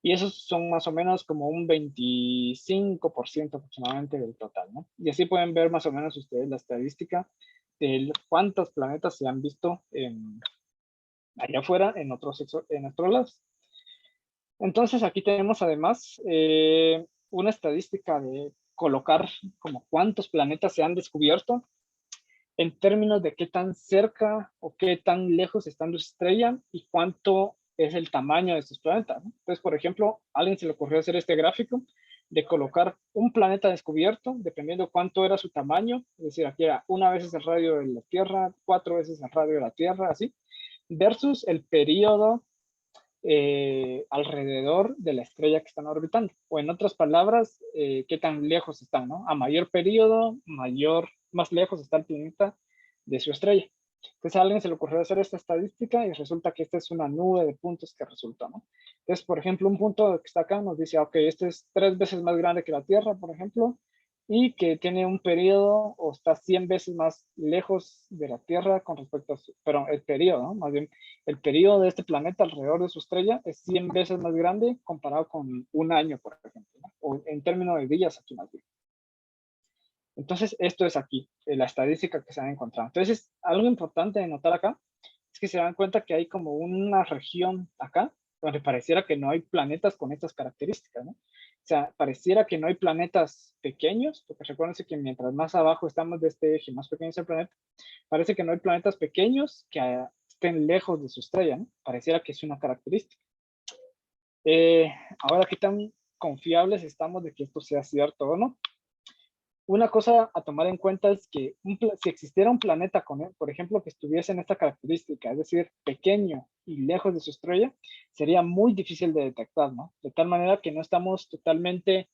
Y esos son más o menos como un 25% aproximadamente del total, ¿no? Y así pueden ver más o menos ustedes la estadística de cuántos planetas se han visto allá afuera en otros lados. Entonces aquí tenemos además una estadística de colocar como cuántos planetas se han descubierto en términos de qué tan cerca o qué tan lejos están de su estrella y cuánto es el tamaño de estos planetas, ¿no? Entonces, por ejemplo, a alguien se le ocurrió hacer este gráfico de colocar un planeta descubierto, dependiendo cuánto era su tamaño, es decir, aquí era una vez el radio de la Tierra, 4 veces el radio de la Tierra, así, versus el periodo alrededor de la estrella que están orbitando. O en otras palabras, qué tan lejos están, ¿no? A mayor periodo, más lejos está el planeta de su estrella. Entonces a alguien se le ocurrió hacer esta estadística y resulta que esta es una nube de puntos que resulta, ¿no? Entonces, por ejemplo, un punto que está acá nos dice, ok, este es 3 veces más grande que la Tierra, por ejemplo, y que tiene un periodo o está 100 veces más lejos de la Tierra con respecto a pero el periodo, ¿no? Más bien, el periodo de este planeta alrededor de su estrella es 100 veces más grande comparado con un año, por ejemplo, ¿no? O en términos de días aquí más bien. Entonces, esto es aquí, la estadística que se han encontrado. Entonces, algo importante de notar acá es que se dan cuenta que hay como una región acá donde pareciera que no hay planetas con estas características, ¿no? O sea, pareciera que no hay planetas pequeños, porque recuérdense que mientras más abajo estamos de este eje, más pequeño es el planeta, parece que no hay planetas pequeños que estén lejos de su estrella, ¿no? Pareciera que es una característica. Ahora, ¿qué tan confiables estamos de que esto sea cierto o no? Una cosa a tomar en cuenta es que si existiera un planeta con, por ejemplo, que estuviese en esta característica, es decir, pequeño y lejos de su estrella, sería muy difícil de detectar, ¿no? De tal manera que no estamos totalmente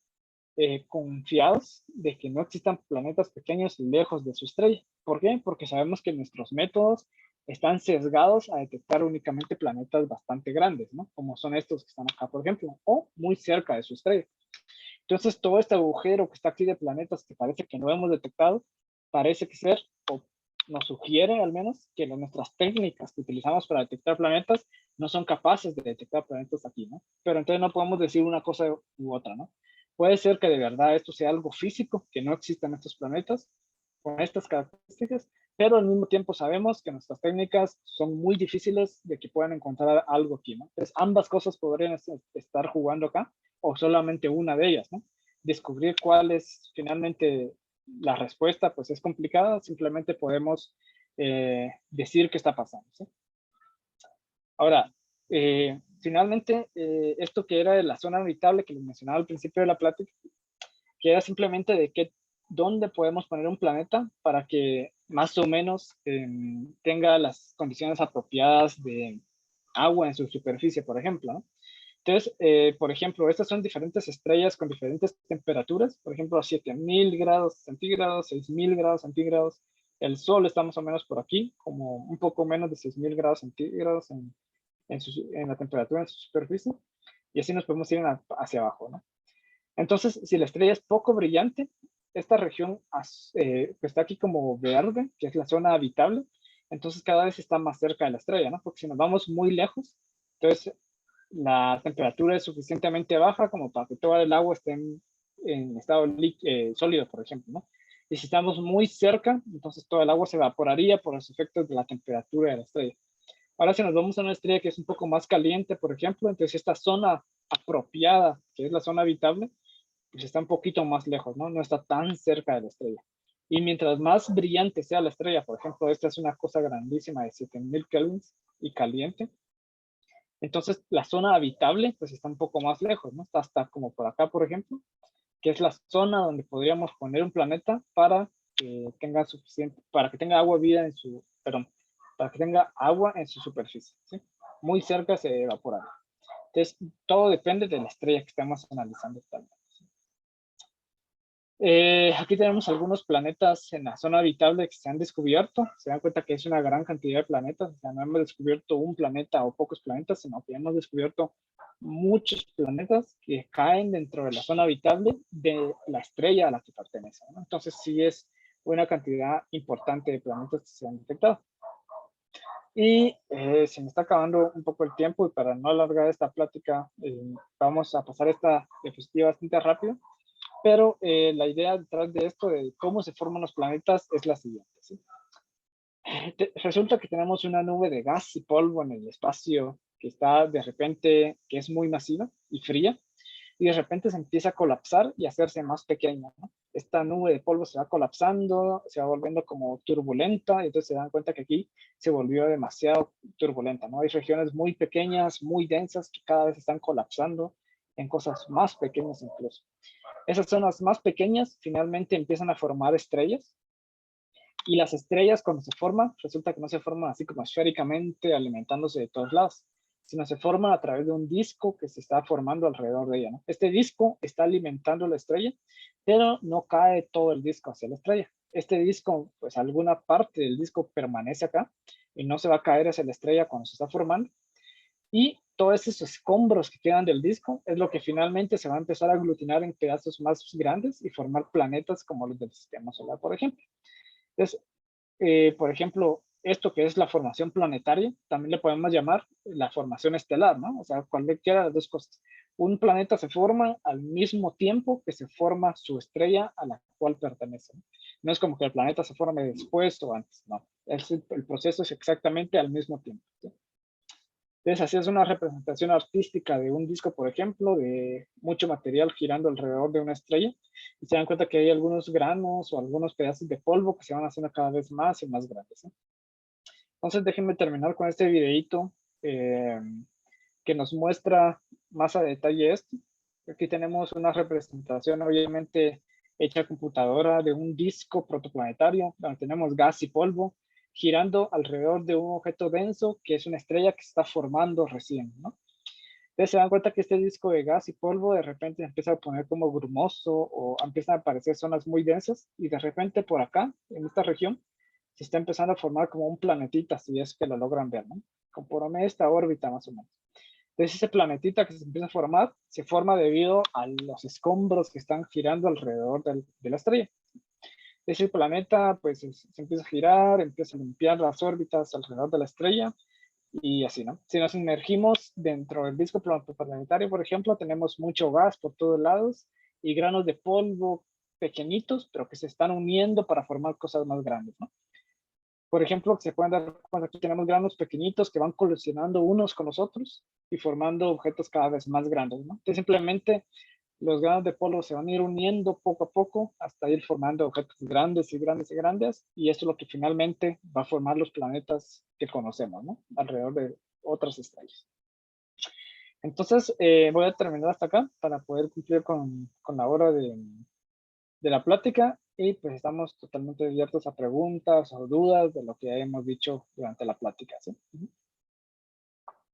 confiados de que no existan planetas pequeños lejos de su estrella. ¿Por qué? Porque sabemos que nuestros métodos están sesgados a detectar únicamente planetas bastante grandes, ¿no? Como son estos que están acá, por ejemplo, o muy cerca de su estrella. Entonces, todo este agujero que está aquí de planetas que parece que no hemos detectado, parece que ser, o nos sugiere al menos, que nuestras técnicas que utilizamos para detectar planetas no son capaces de detectar planetas aquí, ¿no? Pero entonces no podemos decir una cosa u otra, ¿no? Puede ser que de verdad esto sea algo físico, que no existan estos planetas con estas características, pero al mismo tiempo sabemos que nuestras técnicas son muy difíciles de que puedan encontrar algo aquí, ¿no? Entonces ambas cosas podrían estar jugando acá, o solamente una de ellas, ¿no? Descubrir cuál es finalmente la respuesta, pues es complicada, simplemente podemos decir qué está pasando, ¿sí? Ahora, finalmente, esto que era de la zona habitable que les mencionaba al principio de la plática, que era simplemente de dónde podemos poner un planeta para que más o menos tenga las condiciones apropiadas de agua en su superficie, por ejemplo, ¿no? Entonces, por ejemplo, estas son diferentes estrellas con diferentes temperaturas, por ejemplo, a 7000 grados centígrados, 6000 grados centígrados. El Sol está más o menos por aquí, como un poco menos de 6000 grados centígrados en la temperatura en su superficie. Y así nos podemos ir hacia abajo, ¿no? Entonces, si la estrella es poco brillante, esta región que está aquí como verde, que es la zona habitable, entonces cada vez está más cerca de la estrella, ¿no? Porque si nos vamos muy lejos, entonces la temperatura es suficientemente baja como para que todo el agua esté en estado sólido, por ejemplo, ¿no? Y si estamos muy cerca, entonces todo el agua se evaporaría por los efectos de la temperatura de la estrella. Ahora si nos vamos a una estrella que es un poco más caliente, por ejemplo, entonces esta zona apropiada, que es la zona habitable, pues está un poquito más lejos, ¿no? No está tan cerca de la estrella. Y mientras más brillante sea la estrella, por ejemplo, esta es una cosa grandísima de 7000 kelvins y caliente, entonces la zona habitable pues está un poco más lejos, ¿no? Está hasta como por acá, por ejemplo, que es la zona donde podríamos poner un planeta para que tenga suficiente, para que tenga agua vida en su, perdón, para que tenga agua en su superficie, ¿sí? Muy cerca se evaporará. Entonces, todo depende de la estrella que estamos analizando actualmente. Aquí tenemos algunos planetas en la zona habitable que se han descubierto. Se dan cuenta que es una gran cantidad de planetas. O sea, no hemos descubierto un planeta o pocos planetas, sino que hemos descubierto muchos planetas que caen dentro de la zona habitable de la estrella a la que pertenecen, ¿no? Entonces, sí es una cantidad importante de planetas que se han detectado. Y se me está acabando un poco el tiempo y para no alargar esta plática, vamos a pasar esta diapositiva bastante rápido. Pero la idea detrás de esto, de cómo se forman los planetas, es la siguiente, ¿sí? Resulta que tenemos una nube de gas y polvo en el espacio que está de repente, que es muy masiva y fría, y de repente se empieza a colapsar y a hacerse más pequeña, ¿no? Esta nube de polvo se va colapsando, se va volviendo como turbulenta, y entonces se dan cuenta que aquí se volvió demasiado turbulenta, ¿no? Hay regiones muy pequeñas, muy densas, que cada vez están colapsando en cosas más pequeñas incluso. Esas zonas más pequeñas finalmente empiezan a formar estrellas y las estrellas cuando se forman, resulta que no se forman así como esféricamente alimentándose de todos lados, sino se forman a través de un disco que se está formando alrededor de ella, ¿no? Este disco está alimentando la estrella, pero no cae todo el disco hacia la estrella. Este disco, pues alguna parte del disco permanece acá y no se va a caer hacia la estrella cuando se está formando, y todos esos escombros que quedan del disco es lo que finalmente se va a empezar a aglutinar en pedazos más grandes y formar planetas como los del sistema solar, por ejemplo. Entonces, por ejemplo, esto que es la formación planetaria, también le podemos llamar la formación estelar, ¿no? O sea, cualquiera de las dos cosas. Un planeta se forma al mismo tiempo que se forma su estrella a la cual pertenece. No es como que el planeta se forme después o antes, no. El proceso es exactamente al mismo tiempo, ¿sí? Entonces, así es una representación artística de un disco, por ejemplo, de mucho material girando alrededor de una estrella. Y se dan cuenta que hay algunos granos o algunos pedazos de polvo que se van haciendo cada vez más y más grandes, ¿eh? Entonces, déjenme terminar con este videito eh, que nos muestra más a detalle esto. Aquí tenemos una representación, obviamente, hecha a computadora de un disco protoplanetario, donde tenemos gas y polvo girando alrededor de un objeto denso que es una estrella que se está formando recién, ¿no? Entonces se dan cuenta que este disco de gas y polvo de repente empieza a poner como grumoso o empiezan a aparecer zonas muy densas y de repente por acá, en esta región, se está empezando a formar como un planetita, si es que lo logran ver, ¿no? Conforme esta órbita más o menos. Entonces ese planetita que se empieza a formar, se forma debido a los escombros que están girando alrededor de la estrella. Ese planeta pues se empieza a girar, empieza a limpiar las órbitas alrededor de la estrella y así, ¿no? Si nos sumergimos dentro del disco planetario, por ejemplo, tenemos mucho gas por todos lados y granos de polvo pequeñitos, pero que se están uniendo para formar cosas más grandes, ¿no? Por ejemplo, se pueden dar cuenta, aquí tenemos granos pequeñitos que van colisionando unos con los otros y formando objetos cada vez más grandes, ¿no? Entonces, simplemente los granos de polvo se van a ir uniendo poco a poco hasta ir formando objetos grandes y grandes y grandes, y esto es lo que finalmente va a formar los planetas que conocemos, ¿no? Alrededor de otras estrellas. Entonces, voy a terminar hasta acá para poder cumplir con la hora de la plática y pues estamos totalmente abiertos a preguntas o dudas de lo que hemos dicho durante la plática, ¿sí?